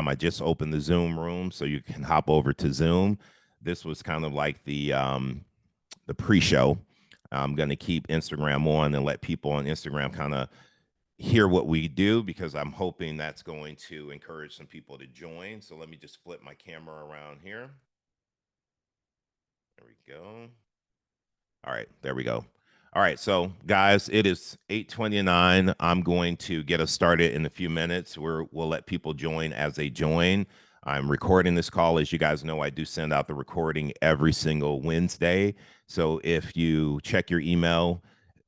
I just opened the Zoom room, so you can hop over to Zoom. This was kind of like the pre-show. I'm going to keep Instagram on and let people on Instagram kind of hear what we do, because I'm hoping that's going to encourage some people to join. So let me just flip my camera around here. There we go. All right, there we go. All right, so guys, it is 8:29. I'm going to get us started in a few minutes. We'll let people join as they join. I'm recording this call. As you guys know, I do send out the recording every single Wednesday. So if you check your email,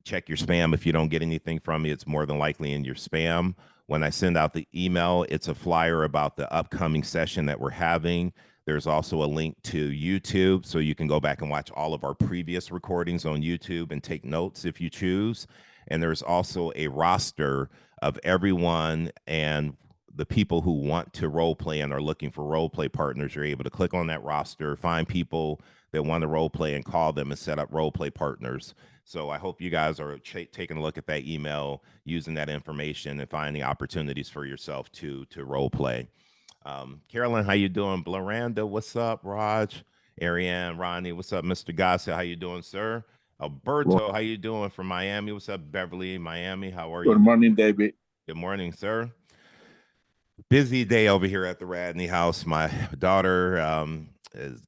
check your spam. If you don't get anything from me, it's more than likely in your spam. When I send out the email, it's a flyer about the upcoming session that we're having. There's also a link to YouTube, so you can go back and watch all of our previous recordings on YouTube and take notes if you choose. And there's also a roster of everyone and the people who want to role play and are looking for role play partners. You're able to click on that roster, find people that want to role play, and call them and set up role play partners. So I hope you guys are taking a look at that email, using that information, and finding opportunities for yourself to role play. Carolyn, how you doing? Blaranda, what's up? Raj, Ariane, Ronnie, what's up? Mr. Gossett, how you doing, sir? Well, Alberto, how you doing from Miami? What's up, Beverly, Miami? How are you good doing? morning, David. Good morning, sir. Busy day over here at the Radney house. My daughter is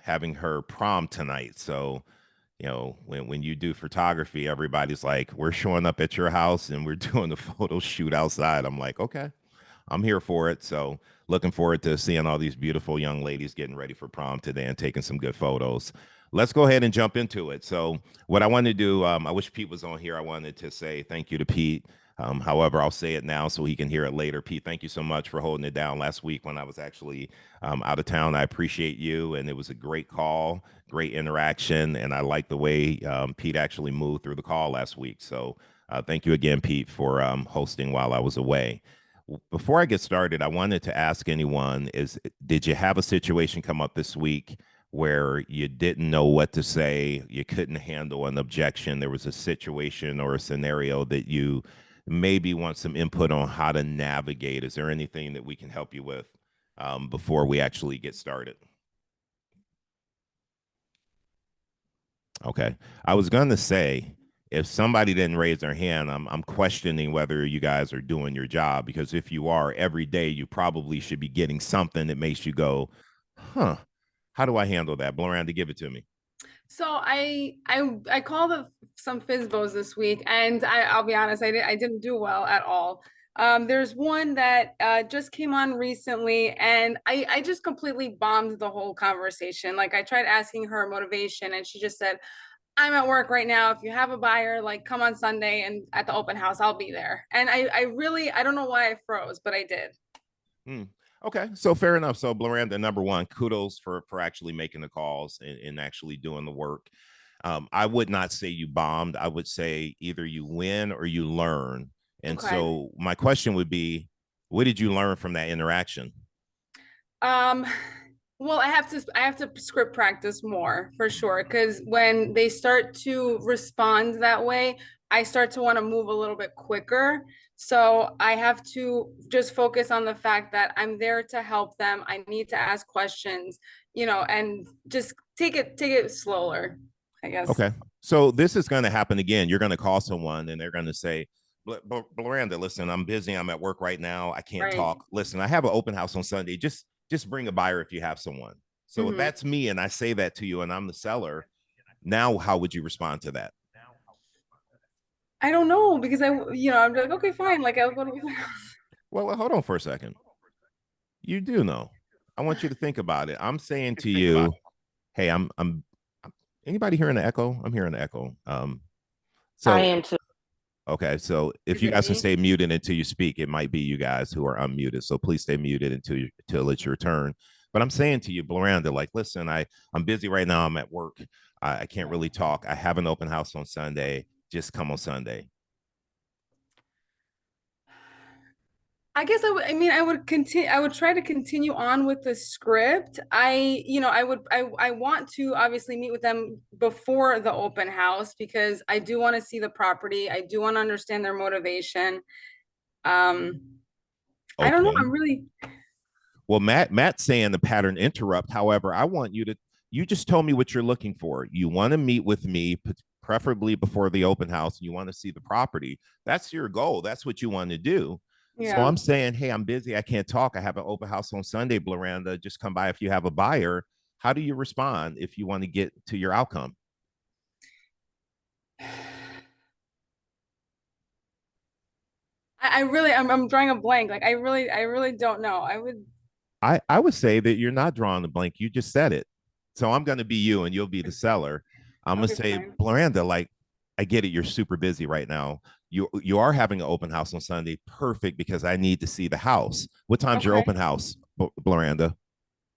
having her prom tonight. So, when you do photography, everybody's like, we're showing up at your house and we're doing the photo shoot outside. I'm like, okay, I'm here for it. So looking forward to seeing all these beautiful young ladies getting ready for prom today and taking some good photos. Let's go ahead and jump into it. So what I want to do, I wish Pete was on here. I wanted to say thank you to Pete. However, I'll say it now so he can hear it later. Pete, thank you so much for holding it down last week when I was actually out of town. I appreciate you, and it was a great call, great interaction, and I like the way Pete actually moved through the call last week. So thank you again, Pete, for hosting while I was away. Before I get started, I wanted to ask anyone did you have a situation come up this week where you didn't know what to say, you couldn't handle an objection, there was a situation or a scenario that you maybe want some input on how to navigate? Is there anything that we can help you with before we actually get started? Okay. I was going to say, if somebody didn't raise their hand, I'm questioning whether you guys are doing your job, because if you are, every day you probably should be getting something that makes you go, huh, how do I handle that? Bloranda, give it to me. So I called some FISBOs this week, and I'll be honest, I didn't do well at all. There's one that just came on recently, and I just completely bombed the whole conversation. Like, I tried asking her motivation, and she just said, "I'm at work right now. If you have a buyer, like, come on Sunday and at the open house, I'll be there." And I don't know why I froze, but I did. Hmm. Okay, so fair enough. So Bloranda, number one, kudos for actually making the calls and actually doing the work. I would not say you bombed. I would say either you win or you learn. And Okay. so my question would be, what did you learn from that interaction? Um, well, I have to script practice more for sure, because when they start to respond that way, I start to want to move a little bit quicker. So I have to just focus on the fact that I'm there to help them. I need to ask questions, and just take it slower, I guess. Okay. So this is going to happen again. You're going to call someone and they're going to say, Bloranda, listen, I'm busy. I'm at work right now. I can't Right. talk. Listen, I have an open house on Sunday. Just bring a buyer if you have someone. So if Mhm. that's me and I say that to you and I'm the seller, now how would you respond to that? I don't know, because I'm like, okay, fine. Like, I'll go to the house. Well, hold on for a second. You do know. I want you to think about it. I'm saying to you, hey, I'm anybody hearing the echo? I'm hearing the echo. I So am too. okay, so if Is you it guys can me? stay muted until you speak, it might be you guys who are unmuted. So please stay muted until it's your turn. But I'm saying to you, Bloranda, like, listen, I'm busy right now. I'm at work. I can't really talk. I have an open house on Sunday. Just come on Sunday. I guess I would continue, I would try to continue on with the script. I want to obviously meet with them before the open house, because I do want to see the property. I do want to understand their motivation. Um, I don't know. Okay. I'm really, Well, Matt's saying the pattern interrupt. However, I want you to, you just told me what you're looking for. You want to meet with me, preferably before the open house, and you want to see the property. That's your goal. That's what you want to do. So Yeah. I'm saying, hey, I'm busy. I can't talk. I have an open house on Sunday, Blaranda. Just come by if you have a buyer. How do you respond if you want to get to your outcome? I really, I'm drawing a blank. Like I really don't know. I would, I would say that you're not drawing the blank. You just said it. So I'm going to be you and you'll be the seller. I'm going to okay, say, fine. Blaranda, like, I get it. You're super busy right now. You are having an open house on Sunday. Perfect, because I need to see the house. What time's your Okay. open house, Blaranda?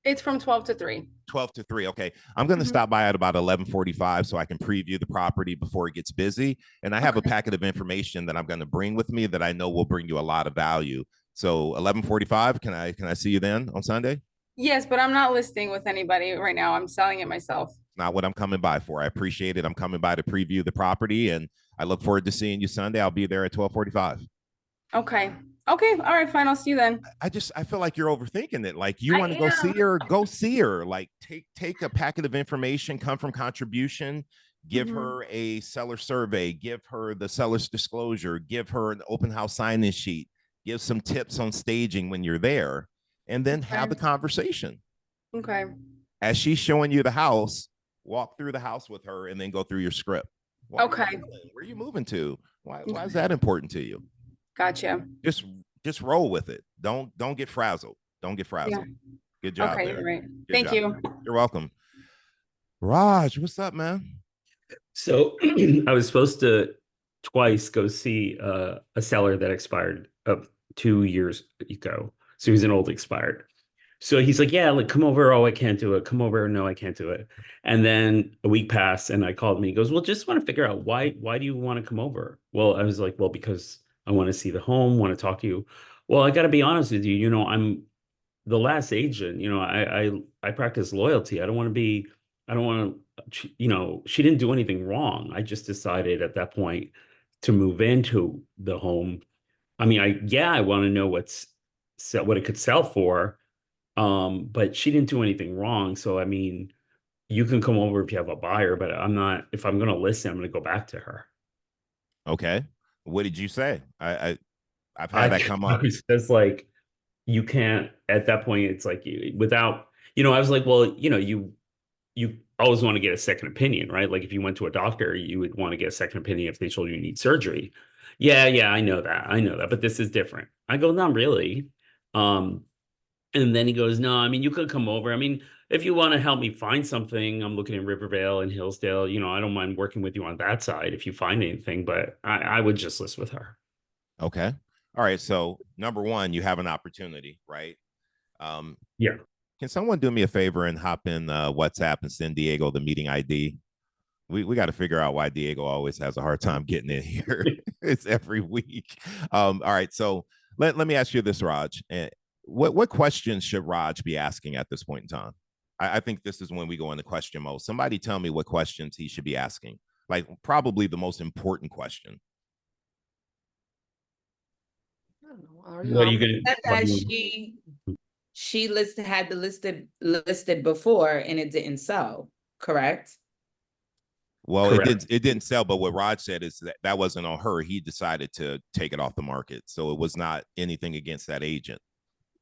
It's from 12 to 3. 12 to 3. Okay. I'm going to Mhm. stop by at about 11:45 so I can preview the property before it gets busy. And I have a Okay. packet of information that I'm going to bring with me that I know will bring you a lot of value. So 11:45, can I see you then on Sunday? Yes, but I'm not listing with anybody right now. I'm selling it myself. Not what I'm coming by for. I appreciate it. I'm coming by to preview the property, and I look forward to seeing you Sunday. I'll be there at 12:45. Okay. Okay. All right, fine. I'll see you then. I feel like you're overthinking it. Like, you I want to go see am. her, go see her. Like, take a packet of information, come from contribution, give Mhm. her a seller survey, give her the seller's disclosure, give her an open house sign-in sheet, give some tips on staging when you're there, and then have Okay. the conversation. Okay. As she's showing you the house, walk through the house with her and then go through your script. Why are you Okay. selling? Where are you moving to? Why is Okay. that important to you? Gotcha. Just just roll with it. Don't get frazzled. Don't get Yeah. frazzled. Good job Okay. You're there. right. Good Thank job. you. You're welcome. Raj, what's up, man? So I was supposed to twice go see a seller that expired 2 years ago. So he's an old expired. So he's like, yeah, like come over. Oh, I can't do it. Come over. No, I can't do it. And then a week passed and I called him. He goes, well, just want to figure out why do you want to come over? Well, I was like, well, because I want to see the home, want to talk to you. Well, I got to be honest with you. I'm the last agent. I practice loyalty. I don't want to, she didn't do anything wrong. I just decided at that point to move into the home. I mean, I want to know what it could sell for. But she didn't do anything wrong. So, I mean, you can come over if you have a buyer, but if I'm going to listen, I'm going to go back to her. Okay. What did you say? I've had I, that come I up. was just like, you can't, at that point, it's like without, I was like, well, you always want to get a second opinion, right? Like if you went to a doctor, you would want to get a second opinion if they told you you need surgery. Yeah, I know that. I know that, but this is different. I go, not really. Um, and then he goes, no, I mean, you could come over. I mean, if you want to help me find something, I'm looking in Rivervale and Hillsdale, I don't mind working with you on that side if you find anything, but I would just list with her. Okay. All right. So number one, you have an opportunity, right? Um, Yeah. can someone do me a favor and hop in WhatsApp and send Diego the meeting ID? We got to figure out why Diego always has a hard time getting in here. It's every week. All right. So let me ask you this, Raj. What questions should Raj be asking at this point in time? I think this is when we go into question mode. Somebody tell me what questions he should be asking. Like, probably the most important question. I don't know. Are What are you you? going Said that to, she had the listed before and it didn't sell, correct? Well, correct. it didn't sell, but what Raj said is that wasn't on her. He decided to take it off the market, so it was not anything against that agent.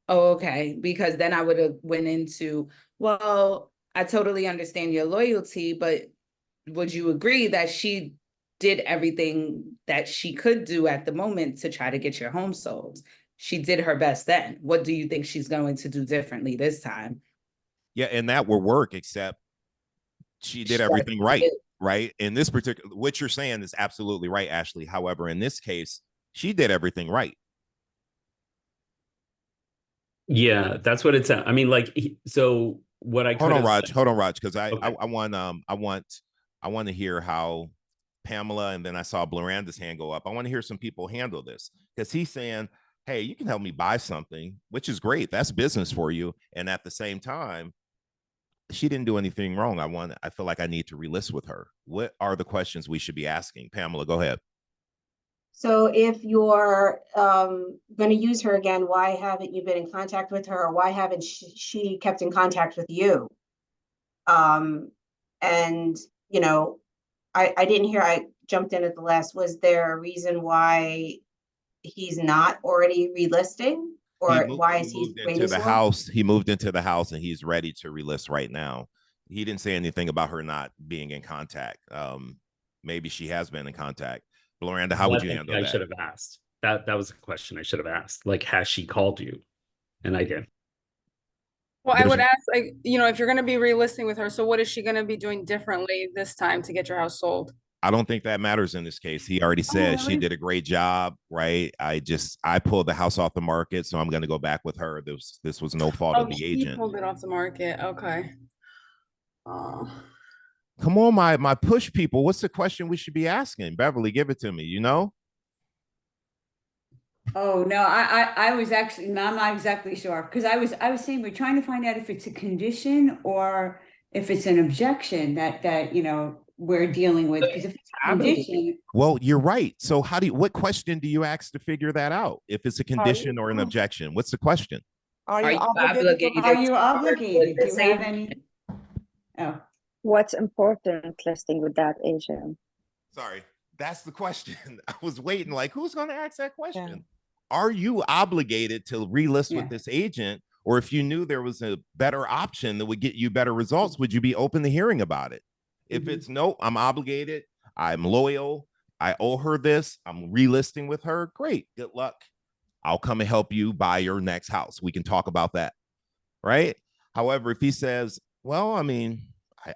Oh, okay. Because then I would have went into, well, I totally understand your loyalty, but would you agree that she did everything that she could do at the moment to try to get your home sold? She did her best then. What do you think she's going to do differently this time? Yeah, and that will work, except she did everything right, right? In this particular, what you're saying is absolutely right, Ashley. However, in this case, she did everything right. Yeah, that's what it's. I mean, like, so what I Hold could on, have Raj. said. Hold on, Raj, because Okay. I want to hear how Pamela, and then I saw Bloranda's hand go up. I want to hear some people handle this, because he's saying, "Hey, you can help me buy something," which is great. That's business for you. And at the same time, she didn't do anything wrong. I feel like I need to relist with her. What are the questions we should be asking? Pamela, go ahead. So if you're going to use her again, why haven't you been in contact with her, or why haven't she kept in contact with you? And you know, I didn't hear. I jumped in at the last. Was there a reason why he's not already relisting, or why is he moved into waiting the so long? house. He moved into the house and he's ready to relist right now. He didn't say anything about her not being in contact. Maybe she has been in contact. Bloranda, how would you That's handle something I that? should have asked. That was a question I should have asked. Like, has she called you? And I did. Well, I There's- would ask, like, if you're going to be relisting with her, so what is she going to be doing differently this time to get your house sold? I don't think that matters in this case. He already said she really? did a great job, right? I pulled the house off the market, so I'm going to go back with her. This was no fault Oh, of the he agent. pulled it off the market. Okay. Oh. Come on, my push people. What's the question we should be asking? Beverly, give it to me. You know? Oh, no, I was actually, no, I'm not exactly sure, because I was saying, we're trying to find out if it's a condition or if it's an objection that, we're dealing with, because if it's a condition, Well, you're right. So what question do you ask to figure that out? If it's a condition or an objection, what's the question? Are you obligated? are you obligated? Do this you have agent? any? Oh, What's important listing with that agent? Sorry, that's the question. I was waiting, like, who's going to ask that question? Are you obligated to relist with this agent? Or if you knew there was a better option that would get you better results, would you be open to hearing about it? If it's no, I'm obligated, I'm loyal, I owe her this, I'm relisting with her, great, good luck. I'll come and help you buy your next house. We can talk about that, right? However, if he says, well, I mean,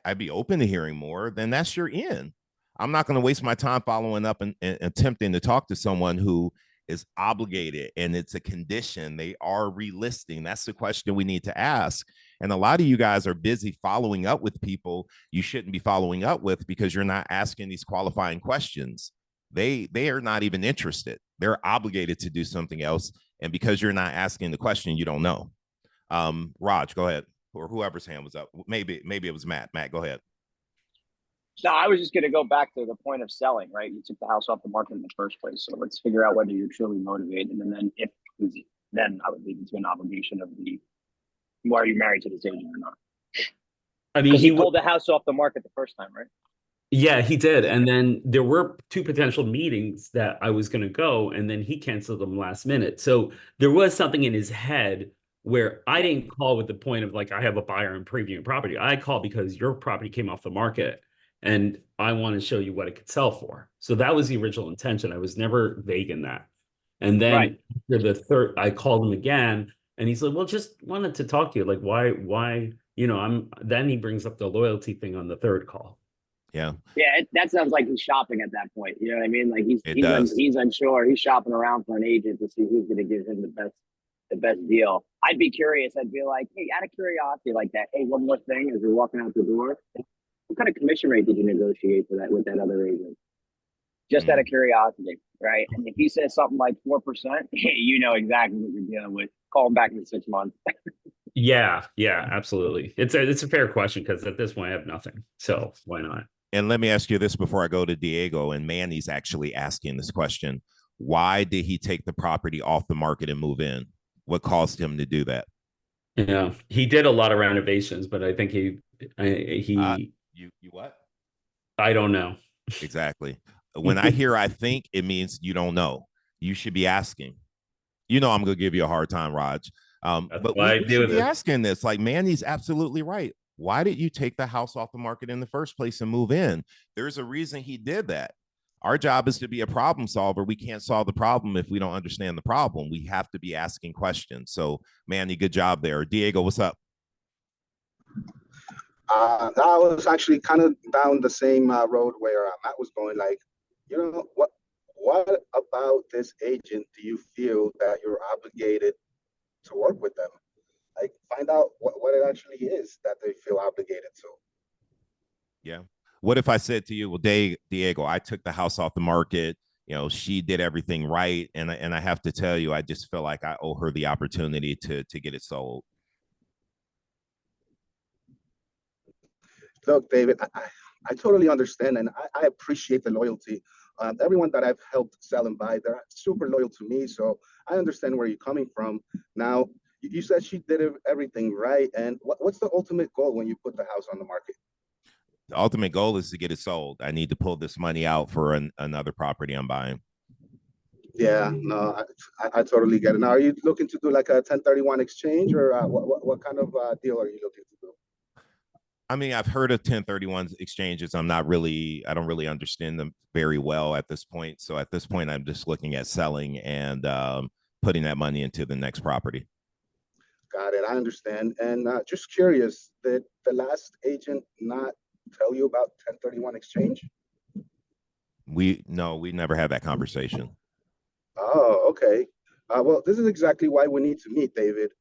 I'd be open to hearing more, then that's your in. I'm not going to waste my time following up and attempting to talk to someone who is obligated and it's a condition. They are relisting. That's the question we need to ask. And a lot of you guys are busy following up with people you shouldn't be following up with because you're not asking these qualifying questions. They are not even interested. They're obligated to do something else. And because you're not asking the question, you don't know. Raj, go ahead. Or whoever's hand was up. Maybe it was Matt. Matt, go ahead. No, I was just going to go back to the point of selling, right? You took the house off the market in the first place. So let's figure out whether you're truly motivated. And then then I would leave it to an obligation of are you married to this agent or not? I mean, he pulled the house off the market the first time, right? Yeah, he did. And then there were two potential meetings that I was going to go, and then he canceled them last minute. So there was something in his head where I didn't call with the point of like, I have a buyer and previewing property. I called because your property came off the market and I want to show you what it could sell for. So that was the original intention. I was never vague in that. And then the third, I called him again and he's like, well, just wanted to talk to you. Like, why, then he brings up the loyalty thing on the third call. Yeah. Yeah, that sounds like he's shopping at that point. You know what I mean? Like he's unsure. He's shopping around for an agent to see who's going to give him the best deal. I'd be curious. I'd be like, hey, out of curiosity, like that. Hey, one more thing as you're walking out the door. What kind of commission rate did you negotiate for that with that other agent? Just out of curiosity, right? And if he says something like 4%, you know exactly what you're dealing with. Call him back in 6 months. Yeah, absolutely. It's a fair question because at this point I have nothing. So why not? And let me ask you this before I go to Diego, and Manny's actually asking this question. Why did he take the property off the market and move in? What caused him to do that? Yeah, he did a lot of renovations, but I think he you what? I don't know. Exactly. When I hear I think, it means you don't know. You should be asking. I'm going to give you a hard time, Raj. But we should be asking this. Like, Manny's absolutely right. Why did you take the house off the market in the first place and move in? There's a reason he did that. Our job is to be a problem solver. We can't solve the problem if we don't understand the problem. We have to be asking questions. So, Manny, good job there. Diego, what's up? I was actually kind of down the same road where Matt was going. Like, what about this agent do you feel that you're obligated to work with them? Like, find out what it actually is that they feel obligated to. Yeah. What if I said to you, well, Diego, I took the house off the market. She did everything right. And I have to tell you, I just feel like I owe her the opportunity to get it sold. Look, David, I totally understand, and I appreciate the loyalty everyone that I've helped sell and buy, they're super loyal to me. So I understand where you're coming from. Now, you said she did everything right. And what's the ultimate goal when you put the house on the market? The ultimate goal is to get it sold. I need to pull this money out for another property I'm buying. Yeah, no, I totally get it. Now, are you looking to do like a 1031 exchange, or what kind of deal are you looking to do? I mean, I've heard of 1031 exchanges. I don't really understand them very well at this point. So at this point, I'm just looking at selling and putting that money into the next property. Got it. I understand. And just curious, did the last agent not tell you about 1031 exchange? We never had that conversation. Oh, okay. Well, this is exactly why we need to meet, David.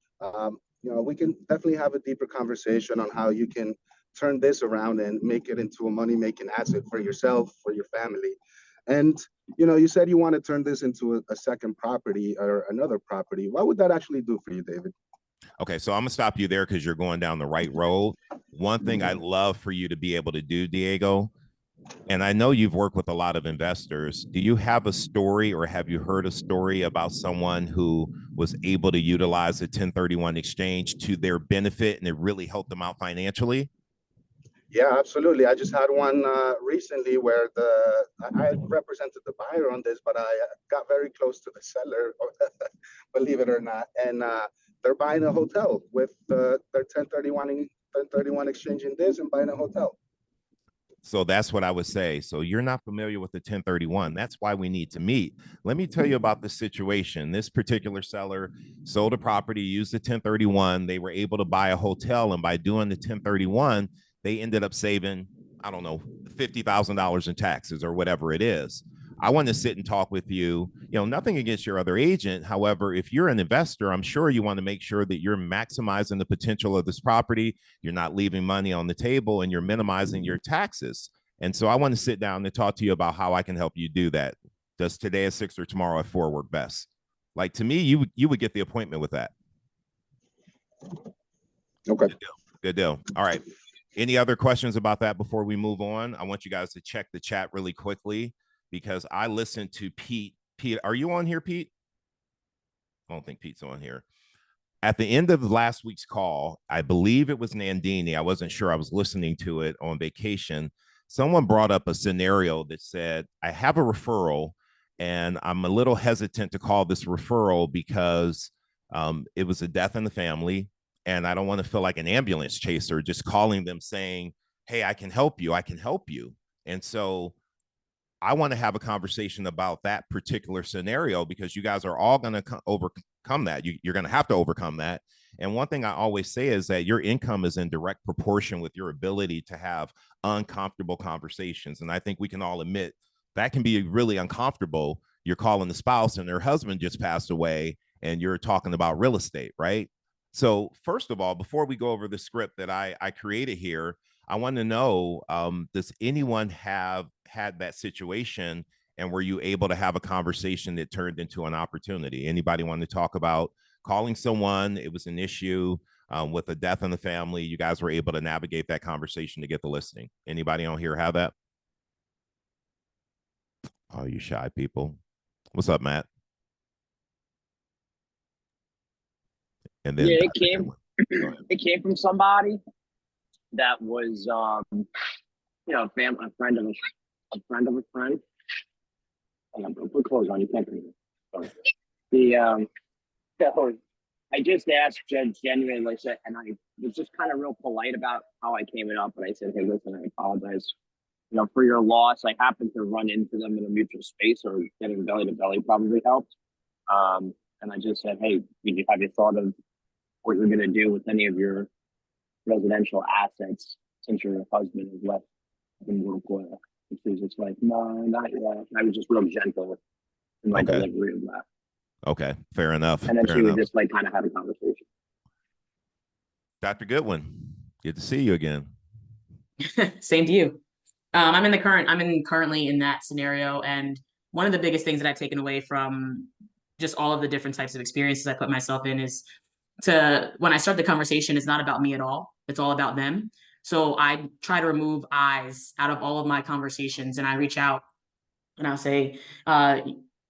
We can definitely have a deeper conversation on how you can turn this around and make it into a money-making asset for yourself, for your family. And, you said you want to turn this into a second property or another property. What would that actually do for you, David? Okay, so I'm gonna stop you there because you're going down the right road. One thing I'd love for you to be able to do, Diego, and I know you've worked with a lot of investors. Do you have a story, or have you heard a story about someone who was able to utilize a 1031 exchange to their benefit and it really helped them out financially? Yeah, absolutely. I just had one recently where I represented the buyer on this, but I got very close to the seller, believe it or not. And they're buying a hotel with their 1031 exchanging this and buying a hotel. So that's what I would say. So you're not familiar with the 1031. That's why we need to meet. Let me tell you about the situation. This particular seller sold a property, used the 1031. They were able to buy a hotel. And by doing the 1031, they ended up saving, I don't know, $50,000 in taxes or whatever it is. I want to sit and talk with you, nothing against your other agent. However, if you're an investor, I'm sure you want to make sure that you're maximizing the potential of this property. You're not leaving money on the table and you're minimizing your taxes. And so I want to sit down and talk to you about how I can help you do that. Does today at 6 or tomorrow at 4 work best? Like, to me, you would get the appointment with that. Okay. Good deal. All right. Any other questions about that before we move on? I want you guys to check the chat really quickly, because I listened to Pete. Pete, are you on here, Pete? I don't think Pete's on here. At the end of last week's call, I believe it was Nandini. I wasn't sure. I was listening to it on vacation. Someone brought up a scenario that said, I have a referral and I'm a little hesitant to call this referral because it was a death in the family. And I don't want to feel like an ambulance chaser, just calling them saying, hey, I can help you. I can help you. And so I want to have a conversation about that particular scenario, because you guys are all going to overcome that. You're going to have to overcome that. And one thing I always say is that your income is in direct proportion with your ability to have uncomfortable conversations. And I think we can all admit that can be really uncomfortable. You're calling the spouse and their husband just passed away and you're talking about real estate, right? So first of all, before we go over the script that I created here, I want to know, does anyone have had that situation, and were you able to have a conversation that turned into an opportunity? Anybody want to talk about calling someone? It was an issue with a death in the family. You guys were able to navigate that conversation to get the listing. Anybody on here have that? Oh, you shy people. What's up, Matt? And then yeah, it came from somebody that was a friend of a friend. Put clothes on, you can't read it. I just asked genuinely, and I was just kind of real polite about how I came it up, and I said, hey, listen, I apologize, for your loss. I happened to run into them in a mutual space, or getting belly to belly probably helped. And I just said, hey, have you thought of what you're going to do with any of your residential assets since your husband has left in work? She was just like, no, not yet. I was just real gentle in my delivery of that. Okay, fair enough. And then she would just kind of have a conversation. Dr. Goodwin, good to see you again. Same to you. I'm currently in that scenario, and one of the biggest things that I've taken away from just all of the different types of experiences I put myself in is when I start the conversation, it's not about me at all. It's all about them. So I try to remove eyes out of all of my conversations, and I reach out And I'll say,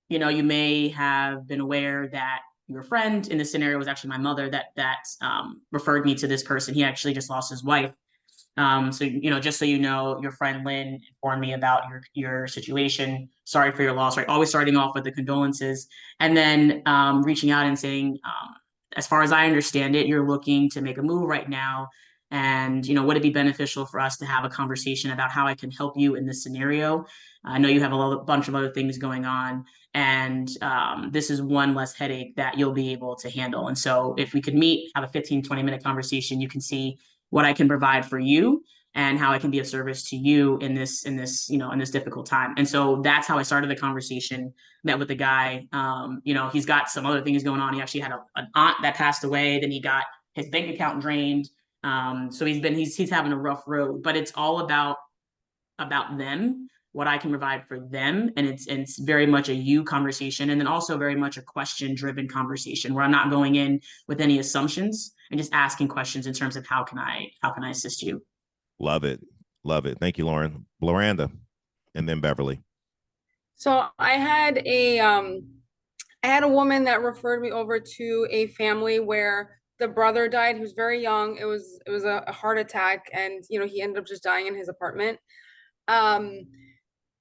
you may have been aware that your friend in this scenario was actually my mother that referred me to this person. He actually just lost his wife. So, just so you know, your friend Lynn informed me about your situation. Sorry for your loss, right? Always starting off with the condolences, and then reaching out and saying, as far as I understand it, you're looking to make a move right now. And, would it be beneficial for us to have a conversation about how I can help you in this scenario? I know you have a bunch of other things going on, and this is one less headache that you'll be able to handle. And so if we could meet, have a 15, 20-minute conversation, you can see what I can provide for you and how I can be of service to you in this difficult time. And so that's how I started the conversation. Met with the guy. He's got some other things going on. He actually had an aunt that passed away. Then he got his bank account drained. So he's having a rough road. But it's all about them, what I can provide for them, and it's very much a you conversation, and then also very much a question-driven conversation where I'm not going in with any assumptions and just asking questions in terms of how can I assist you. Love it. Thank you, Lauren. Loranda, and then Beverly. So I had a woman that referred me over to a family where the brother died. He was very young. It was a heart attack, and he ended up just dying in his apartment.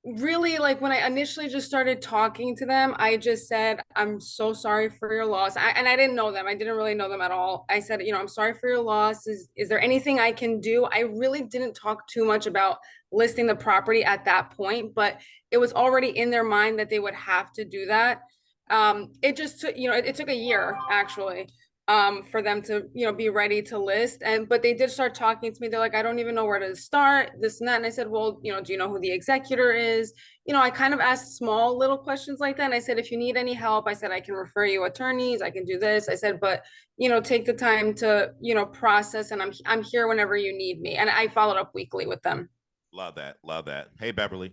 Really, like, when I initially just started talking to them, I just said, I'm so sorry for your loss. And I didn't know them. I didn't really know them at all. I said, I'm sorry for your loss. Is there anything I can do? I really didn't talk too much about listing the property at that point, but it was already in their mind that they would have to do that. It just took, it took a year actually, for them to, be ready to list. But they did start talking to me. They're like, I don't even know where to start, this and that. And I said, well, do you know who the executor is? I kind of asked small little questions like that. And I said, if you need any help, I said, I can refer you attorneys, I can do this. I said, but, take the time to, process, and I'm here whenever you need me. And I followed up weekly with them. Love that. Hey, Beverly.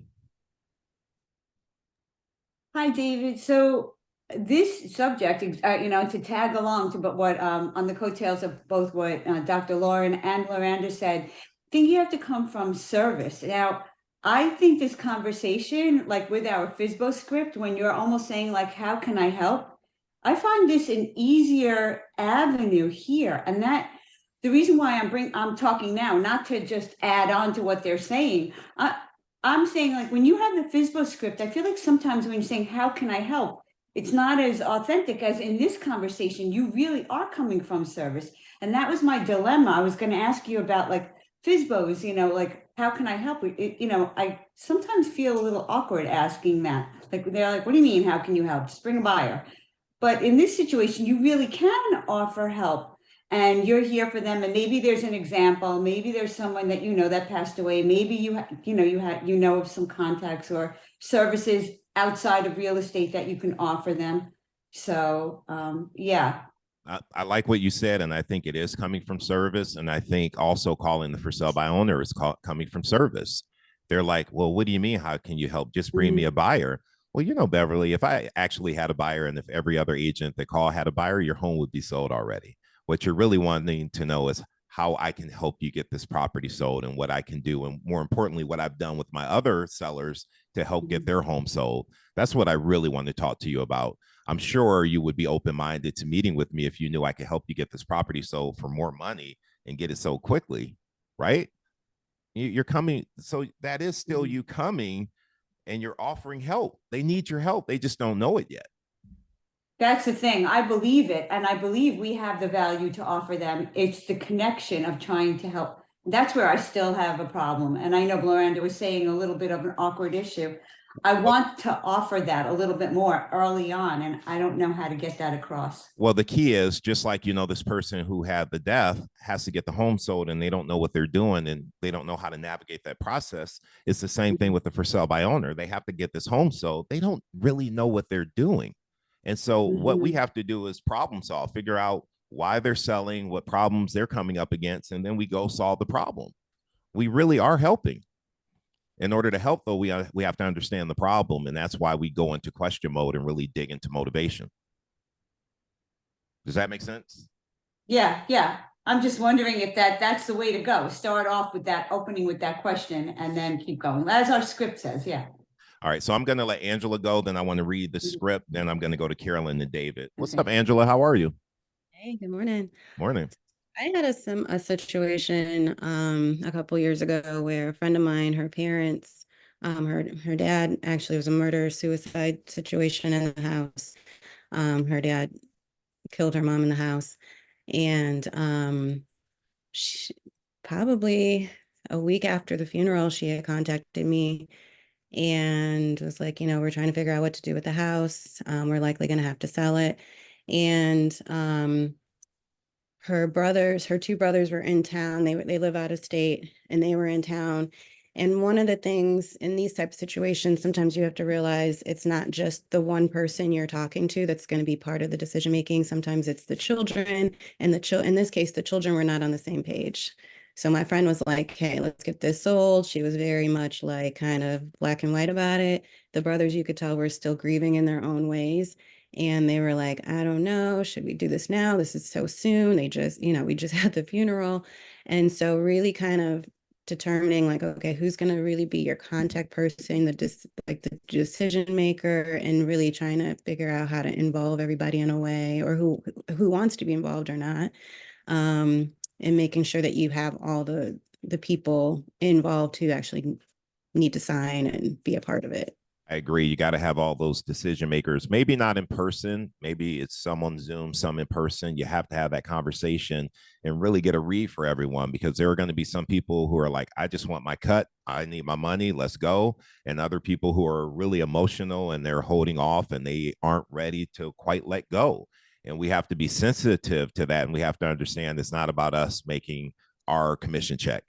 Hi, David. So this subject, to tag along to what on the coattails of both what Dr. Lauren and Loranda said, I think you have to come from service. Now, I think this conversation, like with our FSBO script, when you're almost saying like, how can I help? I find this an easier avenue here. And that the reason why I'm talking now, not to just add on to what they're saying. I'm saying, like, when you have the FSBO script, I feel like sometimes when you're saying, how can I help? It's not as authentic as in this conversation. You really are coming from service. And that was my dilemma. I was going to ask you about like FSBOs, like, how can I help? I sometimes feel a little awkward asking that. Like, they're like, what do you mean? How can you help? Just bring a buyer. But in this situation, you really can offer help, and you're here for them. And maybe there's an example. Maybe there's someone that that passed away. Maybe you know of some contacts or services outside of real estate that you can offer them. So yeah. I like what you said, and I think it is coming from service. And I think also calling the for sale by owner is coming from service. They're like, well, what do you mean? How can you help? Just bring me a buyer. Well, Beverly, if I actually had a buyer, and if every other agent that called had a buyer, your home would be sold already. What you're really wanting to know is how I can help you get this property sold, and what I can do. And more importantly, what I've done with my other sellers to help get their home sold. That's what I really want to talk to you about. I'm sure you would be open-minded to meeting with me if you knew I could help you get this property sold for more money and get it sold quickly, right? You're coming. So that is still you coming, and you're offering help. They need your help. They just don't know it yet. That's the thing. I believe it. And I believe we have the value to offer them. It's the connection of trying to help. That's where I still have a problem. And I know Loranda was saying a little bit of an awkward issue. I want to offer that a little bit more early on, and I don't know how to get that across. Well, the key is just like, this person who had the death has to get the home sold, and they don't know what they're doing, and they don't know how to navigate that process. It's the same thing with the for sale by owner. They have to get this home sold. They don't really know what they're doing. And so what we have to do is problem solve, figure out why they're selling, what problems they're coming up against, and then we go solve the problem. We really are helping. In order to help, though, we have to understand the problem, and that's why we go into question mode and really dig into motivation. Does that make sense? Yeah. I'm just wondering if that's the way to go. Start off with that, opening with that question, and then keep going, as our script says. Yeah. All right, so I'm going to let Angela go. Then I want to read the script. Then I'm going to go to Carolyn and David. What's up, Angela? How are you? Hey, good morning. Morning. I had a situation a couple years ago where a friend of mine, her parents, her dad actually was a murder suicide situation in the house. Her dad killed her mom in the house, and she, probably a week after the funeral, she had contacted me and was like, we're trying to figure out what to do with the house. We're likely going to have to sell it, and her two brothers were in town. They live out of state and they were in town. And one of the things in these type of situations, sometimes you have to realize it's not just the one person you're talking to that's going to be part of the decision making. Sometimes it's the children, and in this case, the children were not on the same page. So my friend was like, "Hey, let's get this sold." She was very much like kind of black and white about it. The brothers, you could tell, were still grieving in their own ways. And they were like, "I don't know, should we do this now? This is so soon." They just, we just had the funeral. And so really kind of determining like, okay, who's going to really be your contact person, the decision maker, and really trying to figure out how to involve everybody in a way, or who wants to be involved or not. And making sure that you have all the people involved who actually need to sign and be a part of it. I agree. You got to have all those decision makers, maybe not in person. Maybe it's some on Zoom, some in person. You have to have that conversation and really get a read for everyone, because there are going to be some people who are like, I just want my cut. I need my money. Let's go. And other people who are really emotional and they're holding off and they aren't ready to quite let go. And we have to be sensitive to that. And we have to understand it's not about us making our commission check,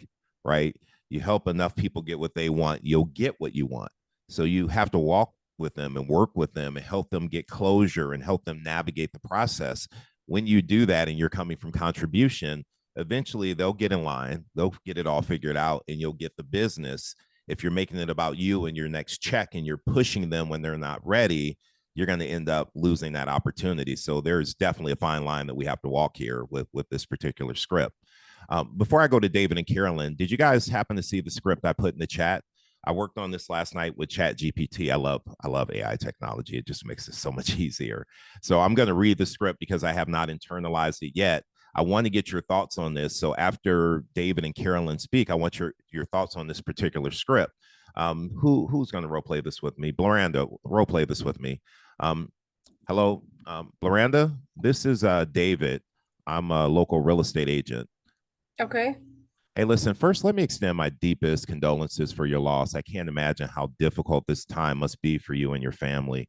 right? You help enough people get what they want, you'll get what you want. So you have to walk with them and work with them and help them get closure and help them navigate the process. When you do that and you're coming from contribution, eventually they'll get in line, they'll get it all figured out, and you'll get the business. If you're making it about you and your next check and you're pushing them when they're not ready, you're going to end up losing that opportunity. So there's definitely a fine line that we have to walk here with this particular script. Before I go to David and Carolyn, did you guys happen to see the script I put in the chat? I worked on this last night with ChatGPT. I love AI technology. It just makes it so much easier. So I'm going to read the script because I have not internalized it yet. I want to get your thoughts on this. So after David and Carolyn speak, I want your thoughts on this particular script. Who's going to role play this with me? Bloranda, role play this with me. Hello, Bloranda. This is David. I'm a local real estate agent. Okay. Hey, listen, first, let me extend my deepest condolences for your loss. I can't imagine how difficult this time must be for you and your family.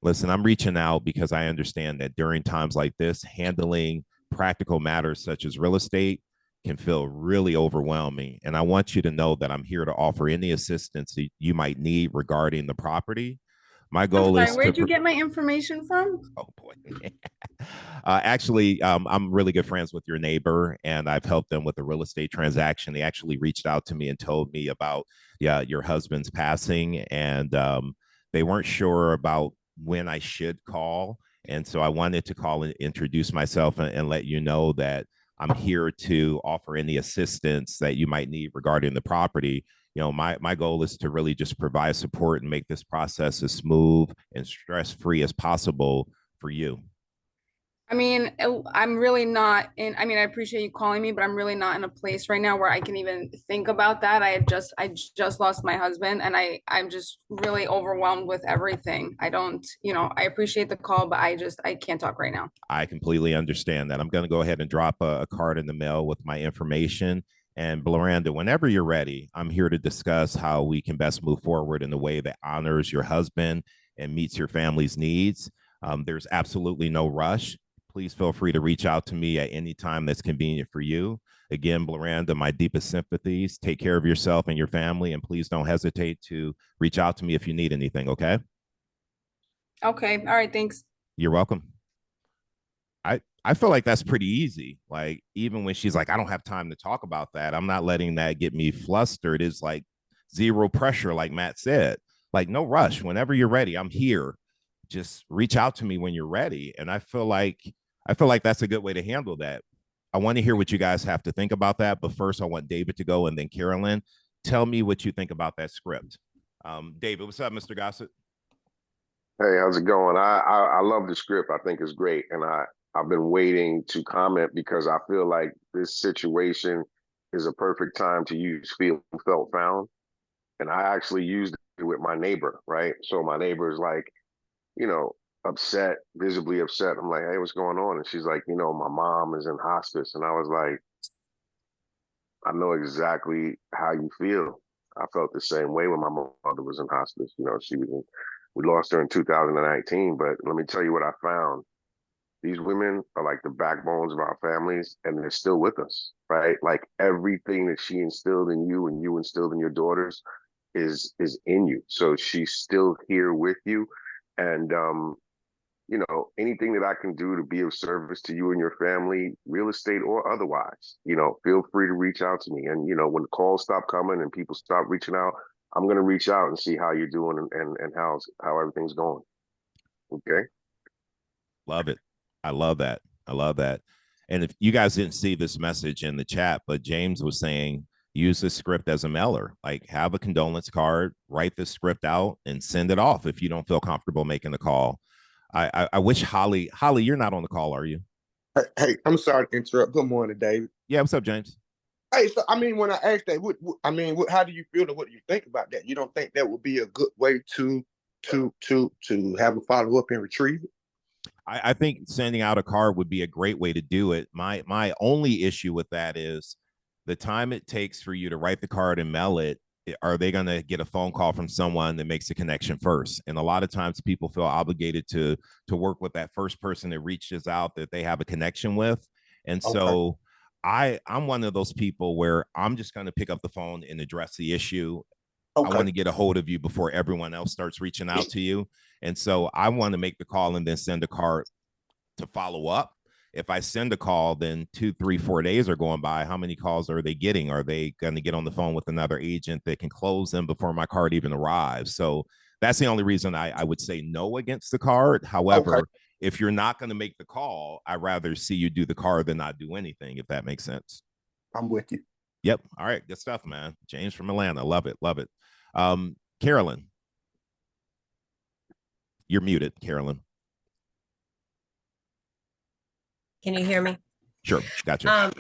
Listen, I'm reaching out because I understand that during times like this, handling practical matters such as real estate can feel really overwhelming. And I want you to know that I'm here to offer any assistance that you might need regarding the property. My goal is where'd you get my information from? Oh boy. Actually, I'm really good friends with your neighbor, and I've helped them with a real estate transaction. They actually reached out to me and told me about your husband's passing, and they weren't sure about when I should call. And so I wanted to call and introduce myself and let you know that I'm here to offer any assistance that you might need regarding the property. My goal is to really just provide support and make this process as smooth and stress-free as possible for you. I mean, I'm really not in, I appreciate you calling me, but I'm really not in a place right now where I can even think about that. I just lost my husband, and I'm just really overwhelmed with everything. I appreciate the call, but I can't talk right now. I completely understand that. I'm going to go ahead and drop a card in the mail with my information. And Bloranda, whenever you're ready, I'm here to discuss how we can best move forward in a way that honors your husband and meets your family's needs. There's absolutely no rush. Please feel free to reach out to me at any time that's convenient for you. Again, Bloranda, my deepest sympathies. Take care of yourself and your family, and please don't hesitate to reach out to me if you need anything, okay? Okay. All right. Thanks. You're welcome. I feel like that's pretty easy. Like, even when she's like, I don't have time to talk about that, I'm not letting that get me flustered. It's like zero pressure, like Matt said. Like, no rush. Whenever you're ready, I'm here. Just reach out to me when you're ready. And I feel like that's a good way to handle that. I want to hear what you guys have to think about that. But first, I want David to go, and then Carolyn. Tell me what you think about that script. David, what's up, Mr. Gossett? Hey, how's it going? I love the script. I think it's great, and I've been waiting to comment because I feel like this situation is a perfect time to use feel, felt, found. And I actually used it with my neighbor, right? So my neighbor is like, you know, upset, visibly upset. I'm like, hey, what's going on? And she's like, you know, my mom is in hospice. And I was like, I know exactly how you feel. I felt the same way when my mother was in hospice. You know, we lost her in 2019. But let me tell you what I found. These women are like the backbones of our families, and they're still with us, right? Like everything that she instilled in you and you instilled in your daughters is in you. So she's still here with you. And you know, anything that I can do to be of service to you and your family, real estate or otherwise, you know, feel free to reach out to me. And, you know, when the calls stop coming and people stop reaching out, I'm going to reach out and see how you're doing and how everything's going. Okay. Love it. I love that. I love that. And if you guys didn't see this message in the chat, but James was saying, use this script as a mailer, like have a condolence card, write this script out and send it off if you don't feel comfortable making the call. I wish Holly, you're not on the call, are you? Hey, I'm sorry to interrupt. Good morning, David. Yeah, what's up, James? Hey, so I mean, when I asked that, how do you feel and what do you think about that? You don't think that would be a good way to have a follow up and retrieve it? I think sending out a card would be a great way to do it. My only issue with that is the time it takes for you to write the card and mail it. Are they going to get a phone call from someone that makes a connection first? And a lot of times people feel obligated to work with that first person that reaches out that they have a connection with. And so I'm one of those people where I'm just going to pick up the phone and address the issue. I want to get a hold of you before everyone else starts reaching out to you. And so I want to make the call and then send a card to follow up. If I send a call, then 2, 3, 4 days are going by. How many calls are they getting? Are they going to get on the phone with another agent that can close them before my card even arrives? So that's the only reason I would say no against the card. However, if you're not going to make the call, I'd rather see you do the card than not do anything, if that makes sense. I'm with you. Yep. All right. Good stuff, man. James from Atlanta. Love it. Love it. Carolyn. You're muted, Carolyn. Can you hear me? Sure. Gotcha.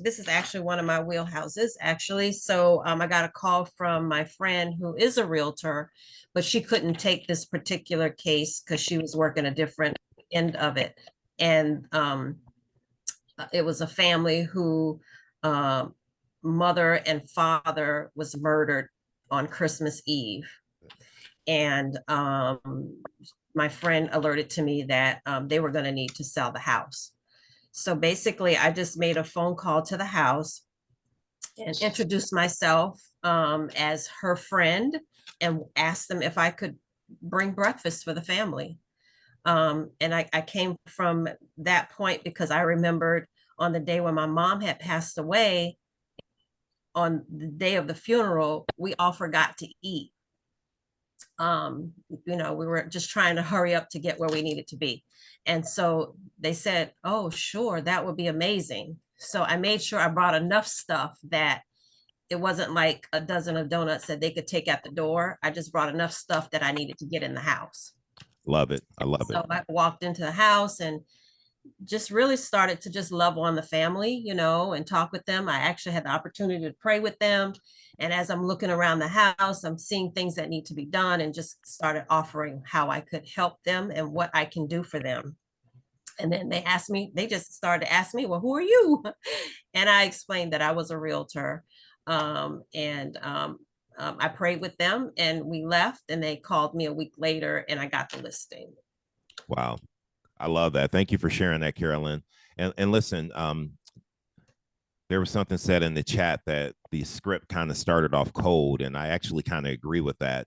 This is actually one of my wheelhouses, actually. So I got a call from my friend who is a realtor, but she couldn't take this particular case because she was working a different end of it. And it was a family who mother and father was murdered on Christmas Eve. And my friend alerted to me that they were going to need to sell the house. So basically, I just made a phone call to the house and introduced myself as her friend and asked them if I could bring breakfast for the family. And I came from that point because I remembered on the day when my mom had passed away, on the day of the funeral, we all forgot to eat. We were just trying to hurry up to get where we needed to be. And so they said, oh, sure, that would be amazing. So I made sure I brought enough stuff that it wasn't like a dozen of donuts that they could take at the door. I just brought enough stuff that I needed to get in the house. Love it. I love it. So I walked into the house and just really started to just love on the family, and talk with them. I actually had the opportunity to pray with them. And as I'm looking around the house, I'm seeing things that need to be done and just started offering how I could help them and what I can do for them. And then they just started to ask me, well, who are you? And I explained that I was a realtor. I prayed with them and we left, and they called me a week later and I got the listing. Wow. I love that. Thank you for sharing that, Carolyn. And listen, there was something said in the chat that the script kind of started off cold, and I actually kind of agree with that.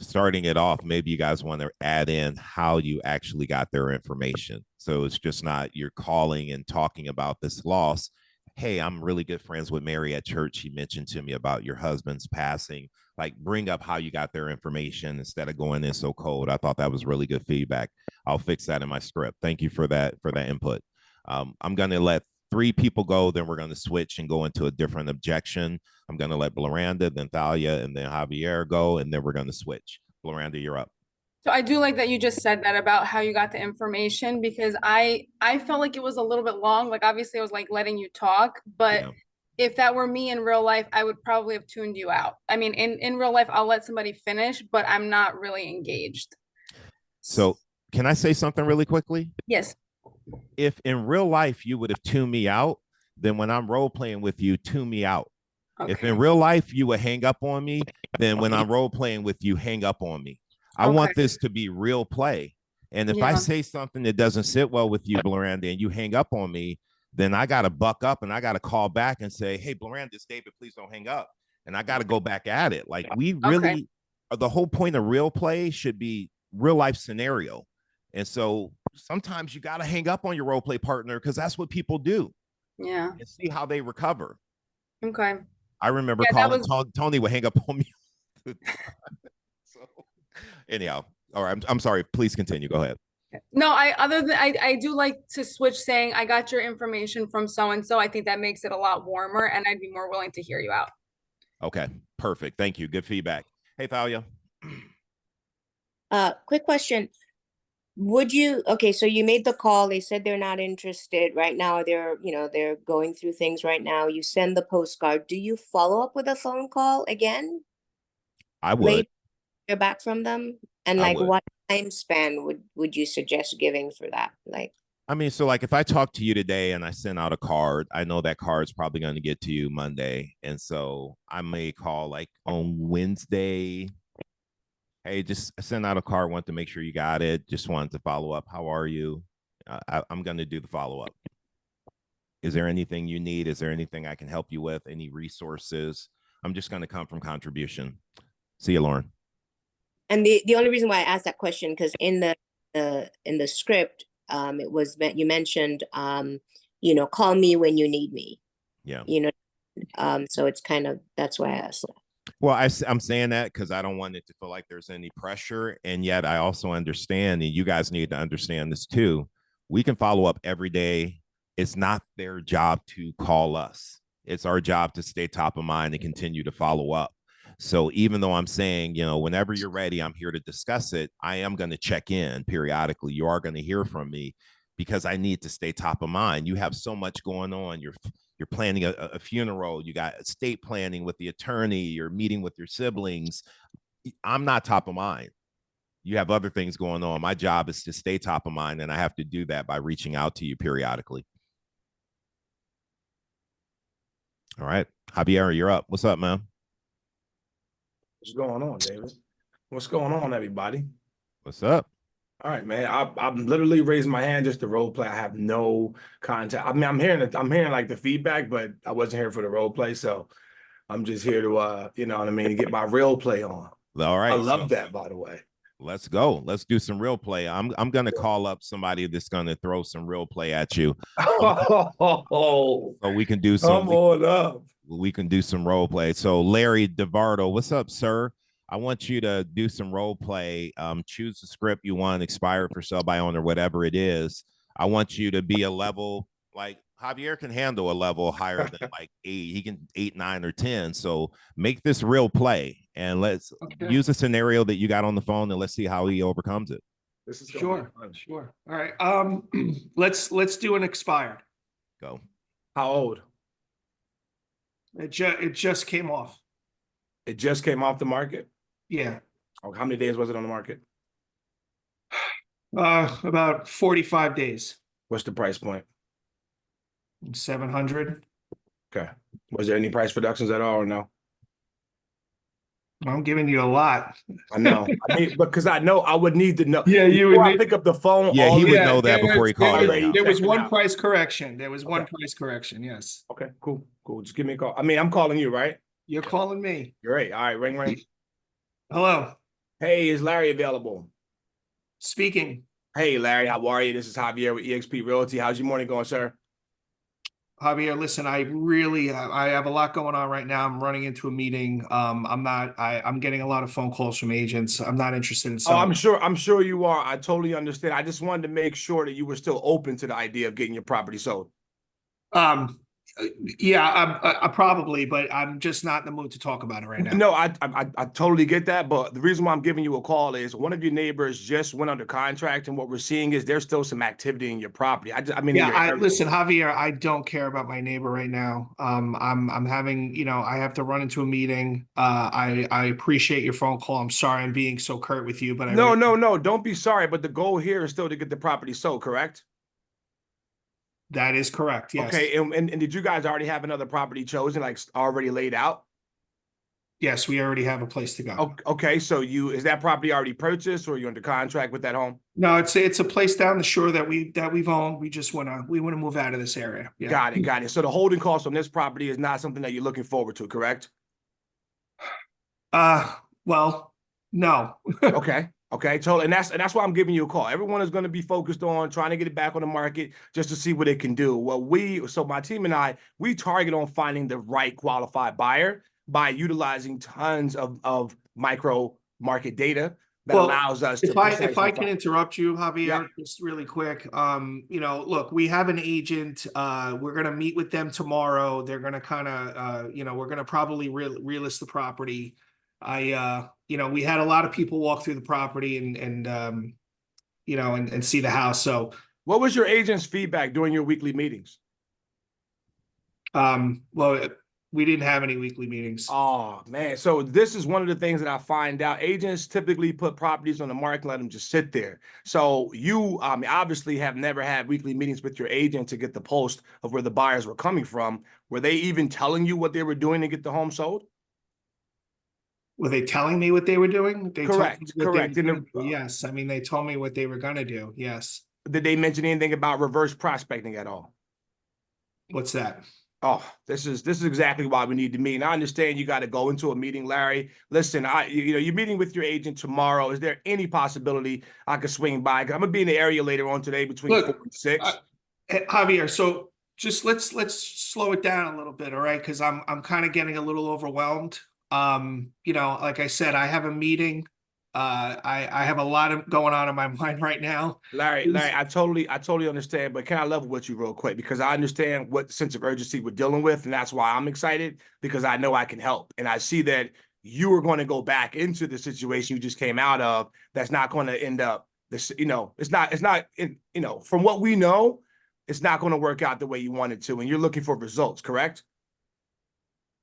Starting it off, maybe you guys want to add in how you actually got their information. So it's just not you're calling and talking about this loss. Hey, I'm really good friends with Mary at church. She mentioned to me about your husband's passing. Like, bring up how you got their information instead of going in so cold. I thought that was really good feedback. I'll fix that in my script. Thank you for that input. I'm going to let 3 people go, then we're going to switch and go into a different objection. I'm going to let Bloranda, then Thalia, and then Javier go, and then we're going to switch. Bloranda, you're up. So I do like that you just said that about how you got the information, because I felt like it was a little bit long. Like, obviously I was like letting you talk, but Yeah. if that were me in real life, I would probably have tuned you out. I mean, in real life, I'll let somebody finish, but I'm not really engaged. So can I say something really quickly? Yes. If in real life you would have tuned me out, then when I'm role playing with you, tune me out. If in real life you would hang up on me, then when I'm role playing with you, hang up on me. I want this to be real play. And if I say something that doesn't sit well with you, Bloranda, and you hang up on me, then I got to buck up and I got to call back and say, hey, Bloranda, it's David, please don't hang up. And I got to go back at it. Like, we really, the whole point of real play should be real life scenario. And so sometimes you got to hang up on your role play partner, because that's what people do. Yeah. And see how they recover. Okay. I remember calling Tony would hang up on me. So anyhow, all right, I'm sorry. Please continue. Go ahead. No, I do like to switch, saying I got your information from so-and-so. I think that makes it a lot warmer, and I'd be more willing to hear you out. Okay, perfect. Thank you. Good feedback. Hey, Thalia. Quick question. Okay, so you made the call, they said they're not interested right now, they're going through things right now. You send the postcard. Do you follow up with a phone call again? I would. Hear back from them? And like, what time span would you suggest giving for that? Like, I mean, so like if I talk to you today and I send out a card, I know that card's probably going to get to you Monday. And so I may call like on Wednesday. Hey, just send out a card. Want to make sure you got it. Just wanted to follow up. How are you? I'm going to do the follow up. Is there anything you need? Is there anything I can help you with? Any resources? I'm just going to come from contribution. See you, Lauren. and the only reason why I asked that question, because in the script, it was you mentioned, call me when you need me. Yeah. So it's kind of, that's why I asked that. Well, I'm saying that because I don't want it to feel like there's any pressure. And yet I also understand, and you guys need to understand this too. We can follow up every day. It's not their job to call us. It's our job to stay top of mind and continue to follow up. So even though I'm saying, whenever you're ready, I'm here to discuss it, I am going to check in periodically. You are going to hear from me because I need to stay top of mind. You have so much going on. You're planning a funeral. You got estate planning with the attorney. You're meeting with your siblings. I'm not top of mind. You have other things going on. My job is to stay top of mind, and I have to do that by reaching out to you periodically. All right. Javier, you're up. What's up, man? What's going on, David? What's going on, everybody? What's up? All right, man. I'm literally raising my hand just to role play. I have no contact. I mean, I'm hearing like the feedback, but I wasn't here for the role play, so I'm just here to you know what I mean, to get my real play on. All right. I love that, by the way. Let's go. Let's do some real play. I'm gonna call up somebody that's gonna throw some real play at you. So we can do some. Come on up. We can do some role play. So Larry DeVardo, what's up, sir? I want you to do some role play. Choose the script you want, expired for sale by owner, whatever it is. I want you to be a level, like Javier can handle a level higher than like 8. He can 8, 9, or 10. So make this real play, and let's use a scenario that you got on the phone, and let's see how he overcomes it. This is Sure. All right. Let's do an expired. Go. How old? It just came off. It just came off the market? Yeah. Oh, how many days was it on the market? About 45 days. What's the price point? 700. Okay. Was there any price reductions at all or no? I'm giving you a lot. I know. I mean, because I know I would need to know. Yeah, you Before would I pick up the phone. Yeah, he would know that before he called you. There was one price correction. Price correction. Yes. Okay, cool. Just give me a call. I mean, I'm calling you, right? You're calling me. Great. All right, ring. Hello. Hey, is Larry available? Speaking. Hey, Larry, how are you? This is Javier with eXp Realty. How's your morning going, sir? Javier, listen, I have a lot going on right now. I'm running into a meeting. I'm getting a lot of phone calls from agents. I'm not interested in selling. I'm sure you are. I totally understand. I just wanted to make sure that you were still open to the idea of getting your property sold. Yeah, I probably, but I'm just not in the mood to talk about it right now. No, I totally get that, but the reason why I'm giving you a call is one of your neighbors just went under contract, and what we're seeing is there's still some activity in your property. I mean, in your area. Listen, Javier, I don't care about my neighbor right now. I'm having, I have to run into a meeting. I appreciate your phone call. I'm sorry I'm being so curt with you, but No, don't be sorry. But the goal here is still to get the property sold, correct? That is correct. Yes. Okay, and did you guys already have another property chosen, like already laid out? Yes, we already have a place to go. Okay, so is that property already purchased, or are you under contract with that home? No, it's a place down the shore that we've owned. We just wanna move out of this area. Yeah. Got it. So the holding cost on this property is not something that you're looking forward to, correct? Well, no. Okay, totally. And that's why I'm giving you a call. Everyone is going to be focused on trying to get it back on the market just to see what it can do. Well, my team and I, we target on finding the right qualified buyer by utilizing tons of micro market data that allows us to. If I can interrupt you, Javier, just really quick. Look, we have an agent. We're gonna meet with them tomorrow. They're gonna kind of, we're gonna probably relist the property. We had a lot of people walk through the property and see the house. So what was your agent's feedback during your weekly meetings? Well, we didn't have any weekly meetings. Oh man. So this is one of the things that I find out. Agents typically put properties on the market and let them just sit there. So you obviously have never had weekly meetings with your agent to get the pulse of where the buyers were coming from. Were they even telling you what they were doing to get the home sold? Were they telling me what they were doing? Correct. Yes. I mean, they told me what they were going to do. Yes. Did they mention anything about reverse prospecting at all? What's that? Oh, this is exactly why we need to meet. And I understand you got to go into a meeting, Larry. Listen, you're meeting with your agent tomorrow. Is there any possibility I could swing by? I'm gonna be in the area later on today between 4 and 6. Javier, so just let's slow it down a little bit, all right? Because I'm kind of getting a little overwhelmed. Like I said, I have a meeting. I have a lot going on in my mind right now. Larry, I totally understand, but can I level with you real quick? Because I understand what sense of urgency we're dealing with, and that's why I'm excited, because I know I can help. And I see that you are going to go back into the situation you just came out of. That's not going to end up from what we know, it's not going to work out the way you want it to. And you're looking for results, correct?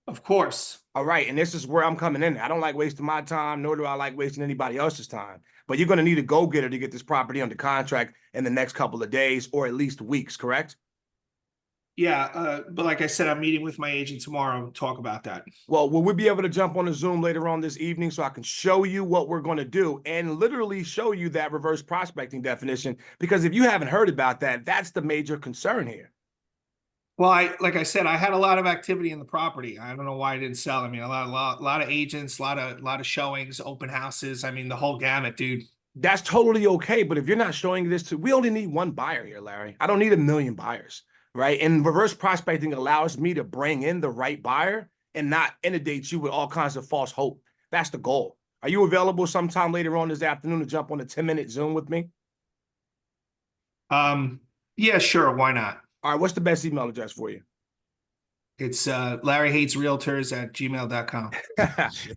Of course. All right. And this is where I'm coming in. I don't like wasting my time, nor do I like wasting anybody else's time. But you're going to need a go-getter to get this property under contract in the next couple of days or at least weeks, correct? Yeah. But like I said, I'm meeting with my agent tomorrow to talk about that. Well, will we be able to jump on a Zoom later on this evening so I can show you what we're going to do and literally show you that reverse prospecting definition? Because if you haven't heard about that, that's the major concern here. Well, like I said, I had a lot of activity in the property. I don't know why I didn't sell. I mean, a lot of agents, a lot of showings, open houses. I mean, the whole gamut, dude. That's totally okay. But if you're not showing this we only need one buyer here, Larry. I don't need 1 million buyers, right? And reverse prospecting allows me to bring in the right buyer and not inundate you with all kinds of false hope. That's the goal. Are you available sometime later on this afternoon to jump on a 10-minute Zoom with me? Yeah, sure. Why not? All right, what's the best email address for you? It's LarryHatesRealtors@gmail.com.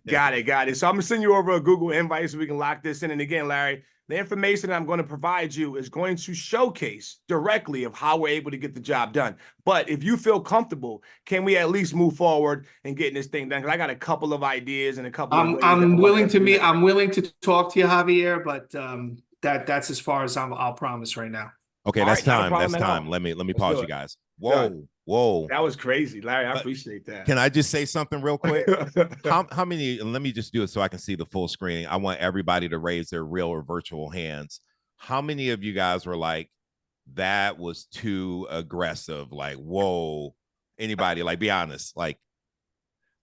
Got it. So I'm gonna send you over a Google invite so we can lock this in. And again, Larry, the information I'm going to provide you is going to showcase directly of how we're able to get the job done. But if you feel comfortable, can we at least move forward and getting this thing done? Because I got a couple of ideas and a couple. I'm willing to talk to you, Javier, but that's as far as I'll promise right now. Okay, that's time. That's time. Let me pause you guys. Whoa. That was crazy, Larry. I appreciate that. Can I just say something real quick? How many, and let me just do it so I can see the full screen. I want everybody to raise their real or virtual hands. How many of you guys were like, that was too aggressive? Like, whoa. Anybody, like, be honest. Like,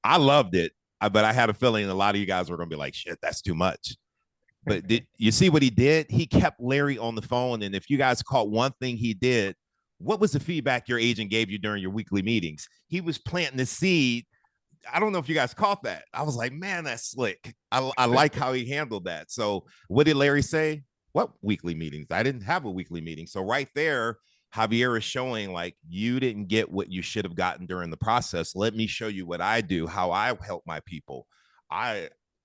I loved it, but I had a feeling a lot of you guys were going to be like, shit, that's too much. But did you see what he did? He kept Larry on the phone. And if you guys caught one thing he did, what was the feedback your agent gave you during your weekly meetings? He was planting the seed. I don't know if you guys caught that. I was like, man, that's slick. I like how he handled that. So what did Larry say? What weekly meetings? I didn't have a weekly meeting. So right there, Javier is showing like you didn't get what you should have gotten during the process. Let me show you what I do, how I help my people.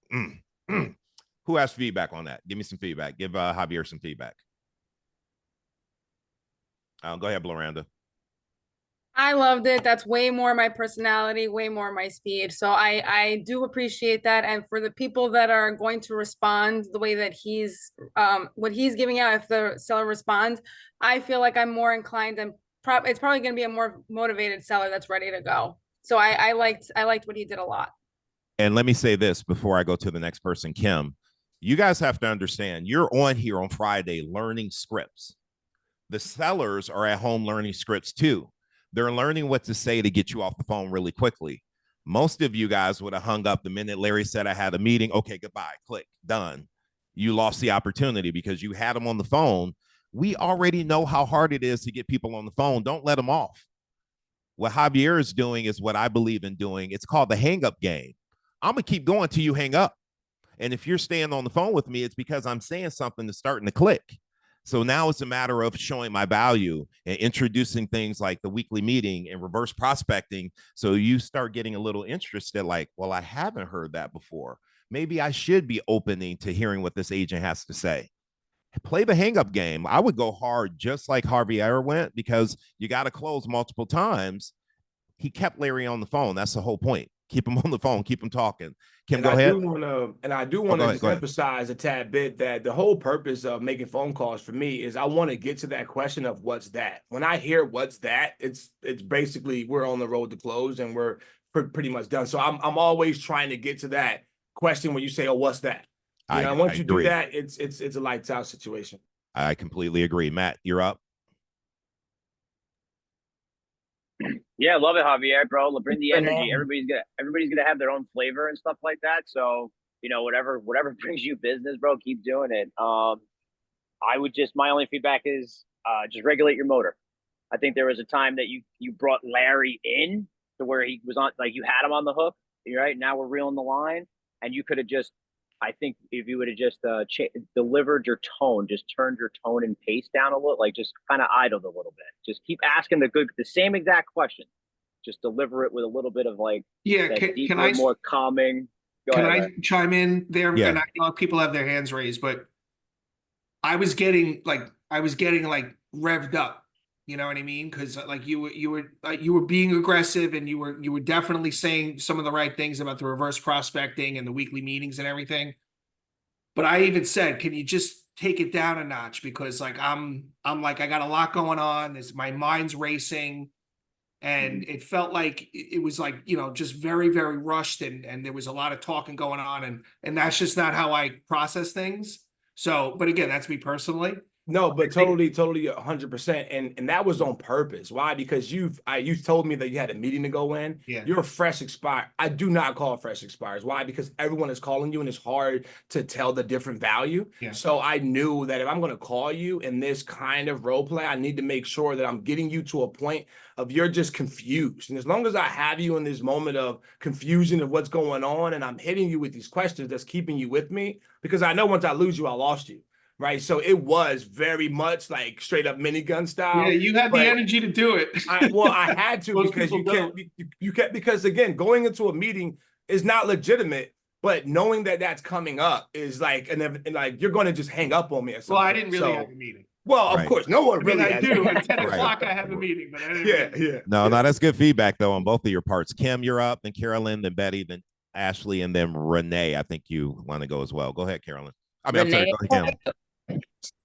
Who has feedback on that? Give me some feedback. Give Javier some feedback. Go ahead, Bloranda. I loved it. That's way more my personality, way more my speed. So I do appreciate that. And for the people that are going to respond the way that he's what he's giving out, if the seller responds, I feel like I'm more inclined and it's probably going to be a more motivated seller that's ready to go. So I liked what he did a lot. And let me say this before I go to the next person, Kim. You guys have to understand, you're on here on Friday learning scripts. The sellers are at home learning scripts too. They're learning what to say to get you off the phone really quickly. Most of you guys would have hung up the minute Larry said I had a meeting. Okay, goodbye, click, done. You lost the opportunity because you had them on the phone. We already know how hard it is to get people on the phone. Don't let them off. What Javier is doing is what I believe in doing. It's called the hang up game. I'm going to keep going till you hang up. And if you're staying on the phone with me, it's because I'm saying something that's starting to click. So now it's a matter of showing my value and introducing things like the weekly meeting and reverse prospecting. So you start getting a little interested, like, well, I haven't heard that before. Maybe I should be opening to hearing what this agent has to say. Play the hang up game. I would go hard just like Javier went because you got to close multiple times. He kept Larry on the phone. That's the whole point. Keep him on the phone. Keep him talking. Kim, go ahead. I do want to emphasize a tad bit that the whole purpose of making phone calls for me is I want to get to that question of what's that. When I hear what's that, it's basically we're on the road to close and we're pretty much done. So I'm always trying to get to that question when you say, "Oh, what's that?" Once you do that, it's a lights out situation. I completely agree. Matt, you're up. Yeah, love it, Javier, bro. Bring the energy. Everybody's gonna have their own flavor and stuff like that. So, whatever brings you business, bro, keep doing it. My only feedback is just regulate your motor. I think there was a time that you brought Larry in to where he was on, like you had him on the hook, right? Now we're reeling the line, and you could have just, I think if you would have just delivered your tone, just turned your tone and pace down a little, like just kind of idled a little bit. Just keep asking the same exact question. Just deliver it with a little bit of like, can I more calming. Can I chime in there? Yeah. And I know people have their hands raised, but I was getting like revved up. You know what I mean? Because like you were being aggressive, and you were definitely saying some of the right things about the reverse prospecting and the weekly meetings and everything. But I even said, can you just take it down a notch? Because like I'm like, I got a lot going on. My mind's racing. And it felt like it was like, just very, very rushed, and there was a lot of talking going on, and that's just not how I process things. So, but again, that's me personally. No, but totally 100%. And that was on purpose. Why? Because you told me that you had a meeting to go in. Yeah. You're a fresh expired. I do not call fresh expires. Why? Because everyone is calling you and it's hard to tell the different value. Yeah. So I knew that if I'm going to call you in this kind of role play, I need to make sure that I'm getting you to a point of you're just confused. And as long as I have you in this moment of confusion of what's going on, and I'm hitting you with these questions, that's keeping you with me, because I know once I lose you, I lost you. Right. So it was very much like straight up minigun style. Yeah, you had the energy to do it. I had to because because again, going into a meeting is not legitimate, but knowing that that's coming up is like, and like you're going to just hang up on me. Well, I didn't really have a meeting. Well, of course, no one really. I do. At 10 o'clock, I have a meeting, but I didn't. Yeah. No, that's good feedback though on both of your parts. Kim, you're up, then Carolyn, then Betty, then Ashley, and then Renee. I think you want to go as well. Go ahead, Carolyn. I'm sorry. Go ahead, Kim.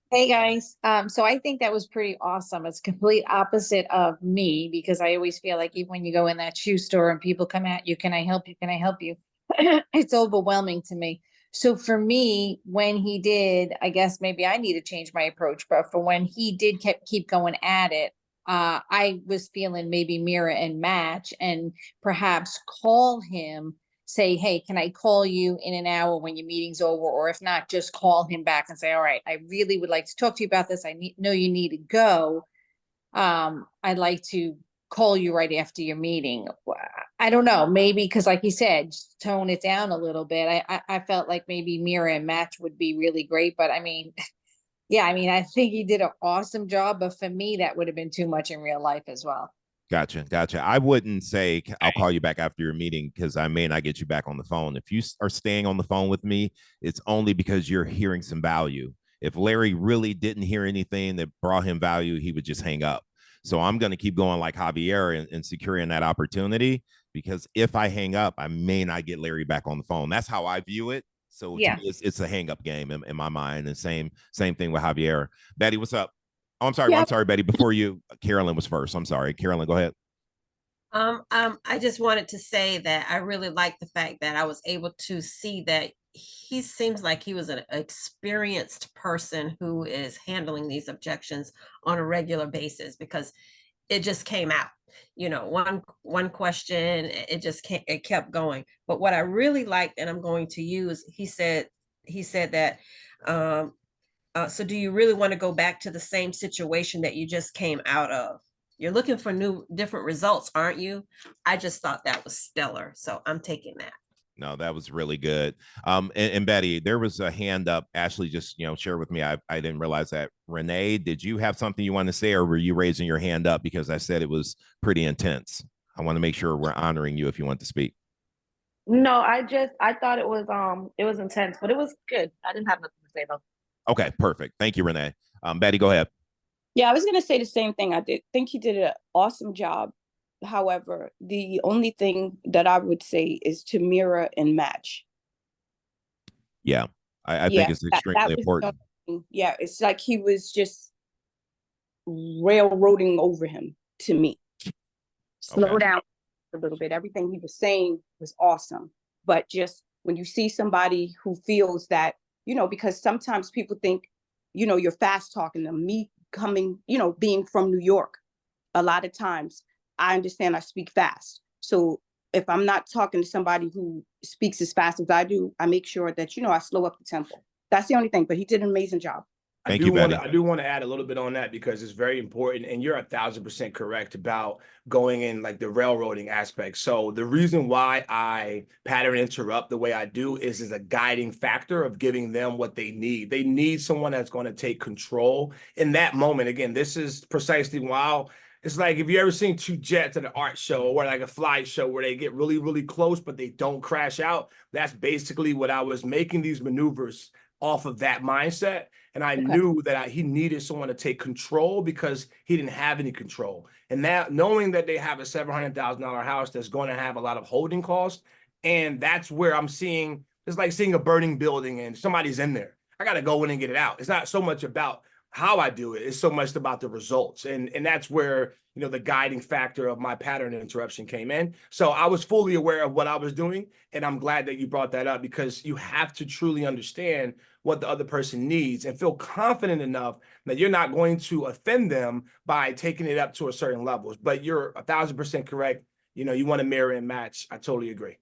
Hey guys, so I think that was pretty awesome. It's complete opposite of me, because I always feel like even when you go in that shoe store and people come at you, can I help you? Can I help you? It's overwhelming to me. So for me, when he did, I guess maybe I need to change my approach, but for when he did keep going at it, I was feeling maybe mirror and match, and perhaps call him, say, hey, can I call you in an hour when your meeting's over? Or if not, just call him back and say, all right, I really would like to talk to you about this. Know you need to go. I'd like to call you right after your meeting. I don't know, maybe because like you said, just tone it down a little bit. I felt like maybe mirror and match would be really great, but I mean, Yeah, I mean, I think he did an awesome job, but for me, that would have been too much in real life as well. Gotcha. I wouldn't say I'll call you back after your meeting because I may not get you back on the phone. If you are staying on the phone with me, it's only because you're hearing some value. If Larry really didn't hear anything that brought him value, he would just hang up. So I'm going to keep going like Javier and securing that opportunity, because if I hang up, I may not get Larry back on the phone. That's how I view it. So to Yeah. me, it's a hang up game in my mind. And same thing with Javier. Betty, what's up? Oh, I'm sorry. Yeah. I'm sorry, Betty. Before you, Carolyn was first. I'm sorry. Carolyn, go ahead. I just wanted to say that I really like the fact that I was able to see that he seems like he was an experienced person who is handling these objections on a regular basis, because it just came out. You know, one question, it kept going. But what I really liked, and I'm going to use, he said that, so do you really want to go back to the same situation that you just came out of? You're looking for different results, aren't you? I just thought that was stellar. So I'm taking that. No, that was really good. And Betty, there was a hand up. Ashley just, shared with me. I didn't realize that. Renee, did you have something you want to say, or were you raising your hand up because I said it was pretty intense? I want to make sure we're honoring you if you want to speak. No, I thought it was intense, but it was good. I didn't have nothing to say though. Okay, perfect. Thank you, Renee. Betty, go ahead. Yeah, I was going to say the same thing. I think he did an awesome job. However, the only thing that I would say is to mirror and match. Yeah, I think it's extremely important. Yeah, it's like he was just railroading over him to me. Slow down a little bit. Everything he was saying was awesome. But just when you see somebody who feels that, because sometimes people think, you're fast talking them. Me coming, being from New York, a lot of times I understand I speak fast. So if I'm not talking to somebody who speaks as fast as I do, I make sure that, I slow up the tempo. That's the only thing, but he did an amazing job. Thank you, Betty. I do want to add a little bit on that because it's very important, and you're 1,000% correct about going in like the railroading aspect. So the reason why I pattern interrupt the way I do is a guiding factor of giving them what they need. They need someone that's going to take control in that moment. Again, this is precisely why it's like, if you ever seen two jets at an art show or like a flight show where they get really, really close, but they don't crash out. That's basically what I was making these maneuvers off of that mindset. And I knew that he needed someone to take control because he didn't have any control. And that, knowing that they have a $700,000 house that's going to have a lot of holding costs, and that's where I'm seeing, it's like seeing a burning building and somebody's in there. I got to go in and get it out. It's not so much about how I do it. It's so much about the results. And that's where, the guiding factor of my pattern interruption came in. So I was fully aware of what I was doing. And I'm glad that you brought that up, because you have to truly understand what the other person needs and feel confident enough that you're not going to offend them by taking it up to a certain levels. But you're 1,000% correct. You want to mirror and match. I totally agree.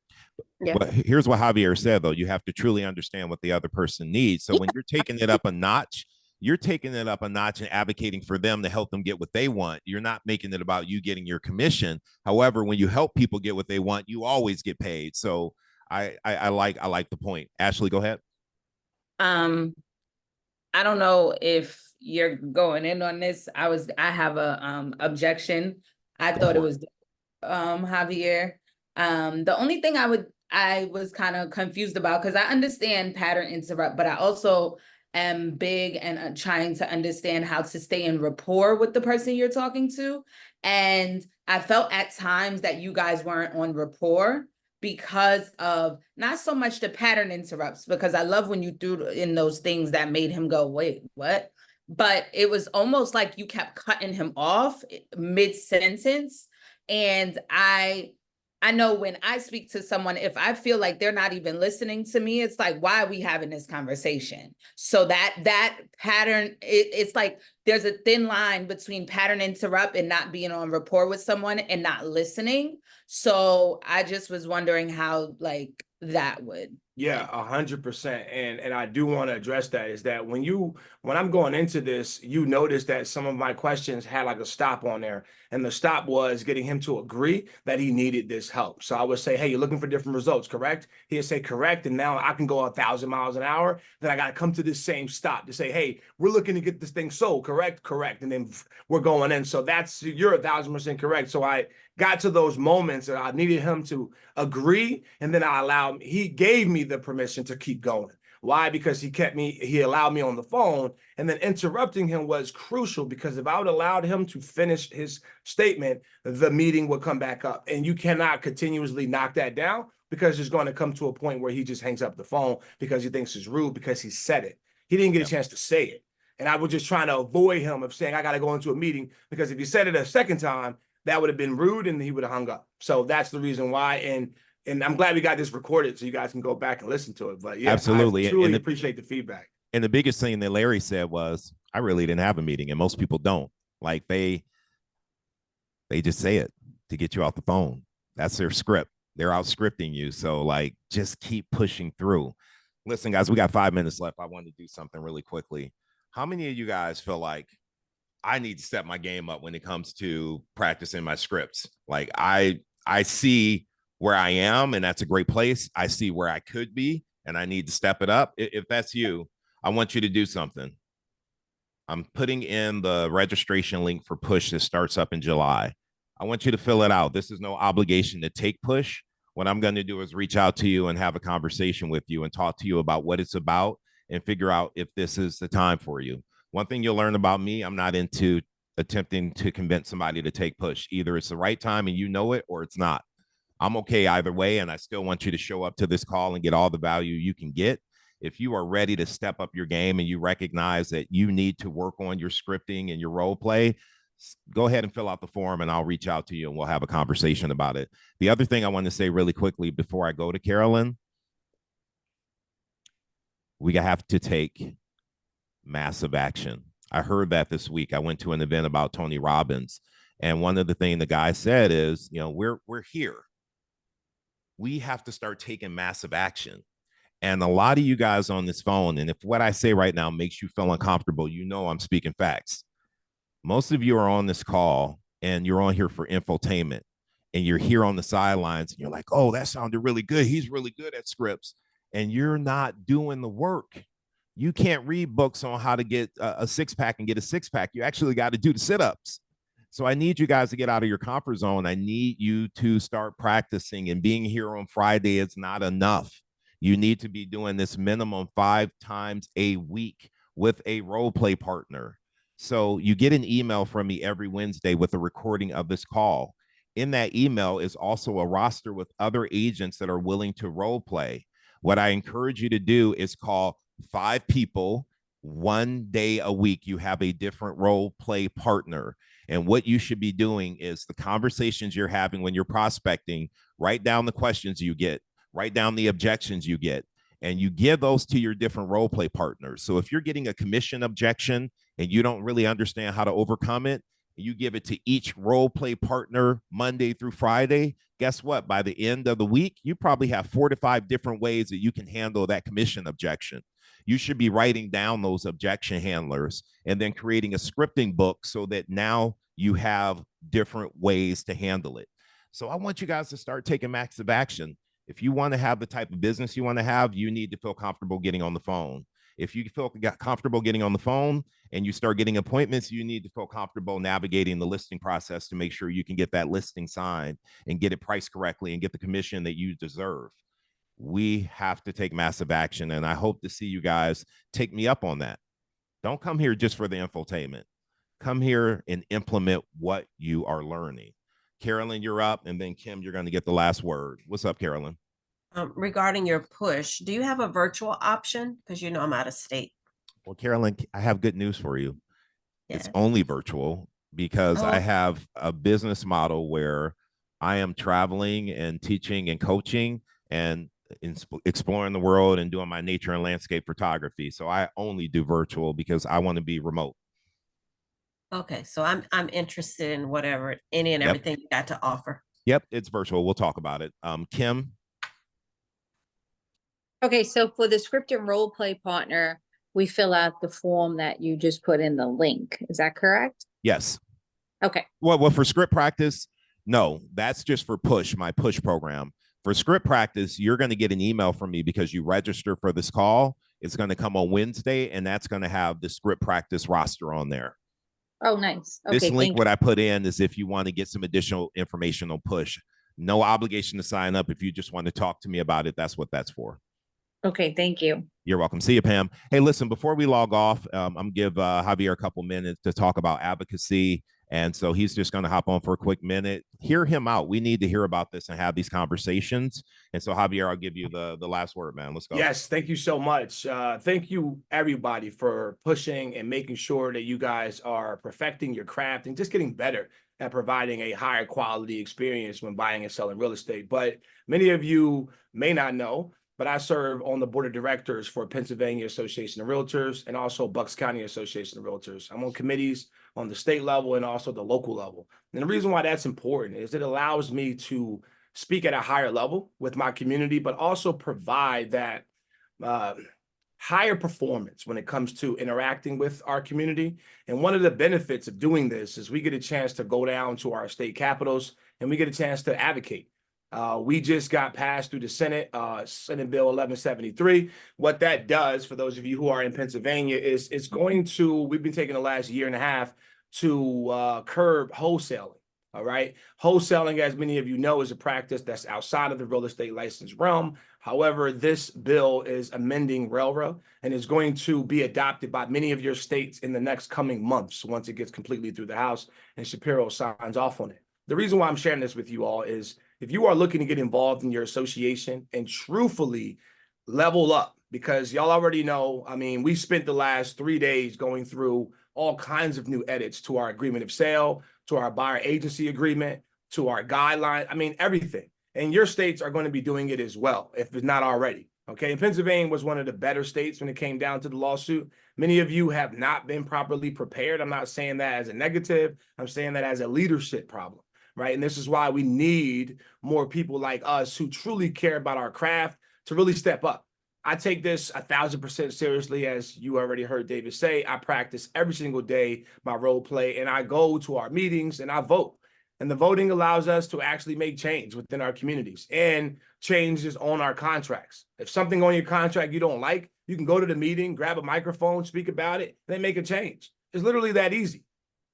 Yeah. Well, here's what Javier said, though. You have to truly understand what the other person needs. So when you're taking it up a notch, you're taking it up a notch and advocating for them to help them get what they want. You're not making it about you getting your commission. However, when you help people get what they want, you always get paid. So I like the point. Ashley, go ahead. I don't know if you're going in on this. I have a objection. I thought it was Javier. The only thing I was kind of confused about, because I understand pattern interrupt, but I also am big and trying to understand how to stay in rapport with the person you're talking to. And I felt at times that you guys weren't on rapport because of not so much the pattern interrupts, because I love when you threw in those things that made him go, wait, what? But it was almost like you kept cutting him off mid-sentence. And I know when I speak to someone, if I feel like they're not even listening to me, it's like, why are we having this conversation? So that pattern, it's like there's a thin line between pattern interrupt and not being on rapport with someone and not listening. So I just was wondering how like that would Yeah, 100%. And I do want to address that is that when I'm going into this, you notice that some of my questions had like a stop on there. And the stop was getting him to agree that he needed this help. So I would say, hey, you're looking for different results, correct? He'd say correct. And now I can go 1,000 miles an hour. Then I got to come to this same stop to say, hey, we're looking to get this thing sold, correct? Correct. And then we're going in. So you're 1,000% correct. So I got to those moments that I needed him to agree, and then he gave me the permission to keep going. Why? Because he allowed me on the phone, and then interrupting him was crucial, because if I would allowed him to finish his statement, the meeting would come back up. And you cannot continuously knock that down, because it's going to come to a point where he just hangs up the phone because he thinks it's rude because he said it. He didn't get a chance to say it. And I was just trying to avoid him of saying, I got to go into a meeting, because if he said it a second time, that would have been rude and he would have hung up. So that's the reason why. And I'm glad we got this recorded so you guys can go back and listen to it. But yeah, absolutely. I truly appreciate the feedback. And the biggest thing that Larry said was, I really didn't have a meeting, and most people don't. Like they just say it to get you off the phone. That's their script. They're out scripting you. So like, just keep pushing through. Listen, guys, we got 5 minutes left. I wanted to do something really quickly. How many of you guys feel like I need to step my game up when it comes to practicing my scripts? Like I see where I am, and that's a great place. I see where I could be, and I need to step it up. If that's you, I want you to do something. I'm putting in the registration link for Push that starts up in July. I want you to fill it out. This is no obligation to take Push. What I'm going to do is reach out to you and have a conversation with you and talk to you about what it's about and figure out if this is the time for you. One thing you'll learn about me, I'm not into attempting to convince somebody to take Push. Either it's the right time and you know it, or it's not. I'm okay either way, and I still want you to show up to this call and get all the value you can get. If you are ready to step up your game and you recognize that you need to work on your scripting and your role play, go ahead and fill out the form, and I'll reach out to you and we'll have a conversation about it. The other thing I want to say really quickly before I go to Carolyn, we have to take massive action. I heard that this week. I went to an event about Tony Robbins, and one of the things the guy said is, we're here. We have to start taking massive action. And a lot of you guys on this phone, and if what I say right now makes you feel uncomfortable, I'm speaking facts. Most of you are on this call and you're on here for infotainment, and you're here on the sidelines and you're like, oh, that sounded really good. He's really good at scripts. And you're not doing the work. You can't read books on how to get a six-pack and get a six-pack. You actually got to do the sit-ups. So I need you guys to get out of your comfort zone. I need you to start practicing, and being here on Friday is not enough. You need to be doing this minimum 5 times a week with a role play partner. So you get an email from me every Wednesday with a recording of this call. In that email is also a roster with other agents that are willing to role play. What I encourage you to do is call 5 people 1 day a week. You have a different role play partner. And what you should be doing is the conversations you're having when you're prospecting, write down the questions you get, write down the objections you get, and you give those to your different role play partners. So if you're getting a commission objection and you don't really understand how to overcome it, you give it to each role play partner Monday through Friday. Guess what? By the end of the week, you probably have 4 to 5 different ways that you can handle that commission objection. You should be writing down those objection handlers and then creating a scripting book so that now you have different ways to handle it. So I want you guys to start taking massive action. If you want to have the type of business you want to have, you need to feel comfortable getting on the phone. If you feel comfortable getting on the phone and you start getting appointments, you need to feel comfortable navigating the listing process to make sure you can get that listing signed and get it priced correctly and get the commission that you deserve. We have to take massive action, and I hope to see you guys take me up on that. Don't come here just for the infotainment. Come here and implement what you are learning. Carolyn, you're up, and then Kim, you're going to get the last word. What's up, Carolyn? Regarding your push, do you have a virtual option? Because I'm out of state. Well, Carolyn, I have good news for you. It's only virtual because I have a business model where I am traveling and teaching and coaching and exploring the world and doing my nature and landscape photography. So I only do virtual because I want to be remote. Okay, so I'm interested in whatever, any and everything you got to offer. Yep, it's virtual. We'll talk about it. Kim? Okay, so for the script and role play partner, we fill out the form that you just put in the link. Is that correct? Yes. Okay. Well, for script practice, no, that's just for push, my push program. For script practice, you're going to get an email from me because you register for this call. It's going to come on Wednesday, and that's going to have the script practice roster on there. Oh, nice. Okay, This link, thank what you. I put in is if you want to get some additional information on push. No obligation to sign up. If you just want to talk to me about it, that's what that's for. Okay, thank you. You're welcome. See you, Pam. Hey, listen, before we log off, I'm going to give Javier a couple minutes to talk about advocacy. And so he's just going to hop on for a quick minute. Hear him out. We need to hear about this and have these conversations. And so, Javier, I'll give you the last word, man. Let's go. Yes, thank you so much. Thank you, everybody, for pushing and making sure that you guys are perfecting your craft and just getting better at providing a higher quality experience when buying and selling real estate. But many of you may not know, but I serve on the board of directors for Pennsylvania Association of Realtors and also Bucks County Association of Realtors. I'm on committees on the state level and also the local level. And the reason why that's important is it allows me to speak at a higher level with my community, but also provide that higher performance when it comes to interacting with our community. And one of the benefits of doing this is we get a chance to go down to our state capitals and we get a chance to advocate. We just got passed through the Senate, Senate Bill 1173. What that does, for those of you who are in Pennsylvania, is it's going to, we've been taking the last year and a half to curb wholesaling. All right. Wholesaling, as many of you know, is a practice that's outside of the real estate license realm. However, this bill is amending RELRA and is going to be adopted by many of your states in the next coming months once it gets completely through the House and Shapiro signs off on it. The reason why I'm sharing this with you all is if you are looking to get involved in your association and truthfully level up, because y'all already know, I mean, we spent the last 3 days going through all kinds of new edits to our agreement of sale, to our buyer agency agreement, to our guideline. I mean, everything. And your states are going to be doing it as well, if it's not already. Okay. And Pennsylvania was one of the better states when it came down to the lawsuit. Many of you have not been properly prepared. I'm not saying that as a negative. I'm saying that as a leadership problem. Right. And this is why we need more people like us who truly care about our craft to really step up. I take this 1,000% seriously. As you already heard David say, I practice every single day my role play, and I go to our meetings and I vote. And the voting allows us to actually make change within our communities and changes on our contracts. If something on your contract you don't like, you can go to the meeting, grab a microphone, speak about it, then make a change. It's literally that easy.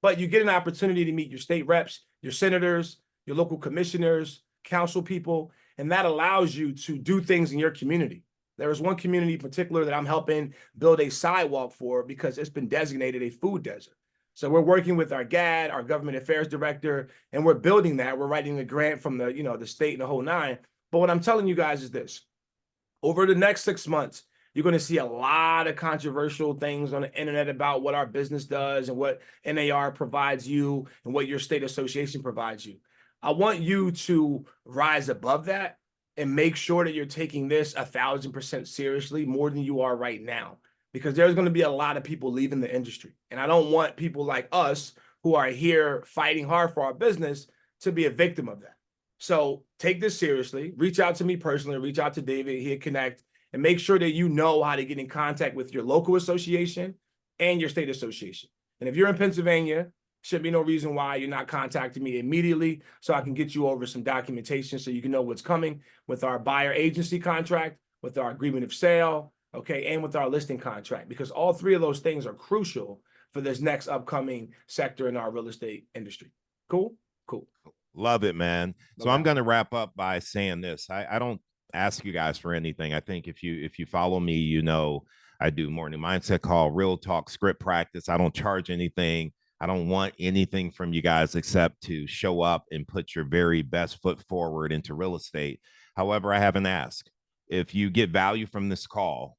But you get an opportunity to meet your state reps, your senators, your local commissioners, council people, and that allows you to do things in your community. There is one community in particular that I'm helping build a sidewalk for because it's been designated a food desert. So we're working with our GAD, our government affairs director, and we're building that. We're writing the grant from the, the state and the whole nine. But what I'm telling you guys is this: over the next 6 months, you're going to see a lot of controversial things on the internet about what our business does and what NAR provides you and what your state association provides you. I want you to rise above that and make sure that you're taking this 1,000% seriously, more than you are right now, because there's going to be a lot of people leaving the industry. And I don't want people like us who are here fighting hard for our business to be a victim of that. So take this seriously. Reach out to me personally, reach out to David here, Connect, and make sure that you know how to get in contact with your local association and your state association. And if you're in Pennsylvania, should be no reason why you're not contacting me immediately so I can get you over some documentation so you can know what's coming with our buyer agency contract, with our agreement of sale, okay, and with our listing contract, because all three of those things are crucial for this next upcoming sector in our real estate industry. Cool? Cool. Love it, man. So I'm going to wrap up by saying this. I don't ask you guys for anything. I think if you follow me, you know I do morning mindset call, real talk, script practice. I don't charge anything. I don't want anything from you guys except to show up and put your very best foot forward into real estate. However, I have an ask. If you get value from this call,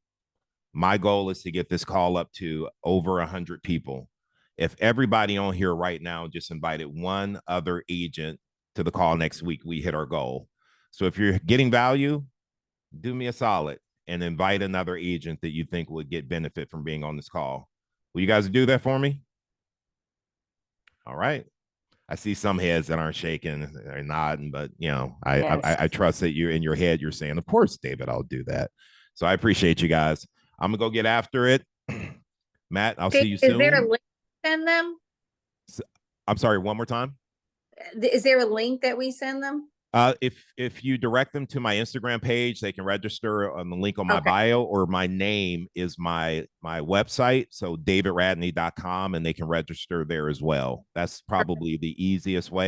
my goal is to get this call up to over 100 people. If everybody on here right now just invited one other agent to the call next week, we hit our goal. So if you're getting value, do me a solid and invite another agent that you think would get benefit from being on this call. Will you guys do that for me? All right. I see some heads that aren't shaking or nodding, but I trust that you're in your head. You're saying, of course, David, I'll do that. So I appreciate you guys. I'm gonna go get after it. Matt, I'll see you Is there a soon. link to send them? I'm sorry, one more time. Is there a link that we send them? If you direct them to my Instagram page, they can register on the link on my bio, or my name is my website. So davidradney.com, and they can register there as well. That's probably the easiest way.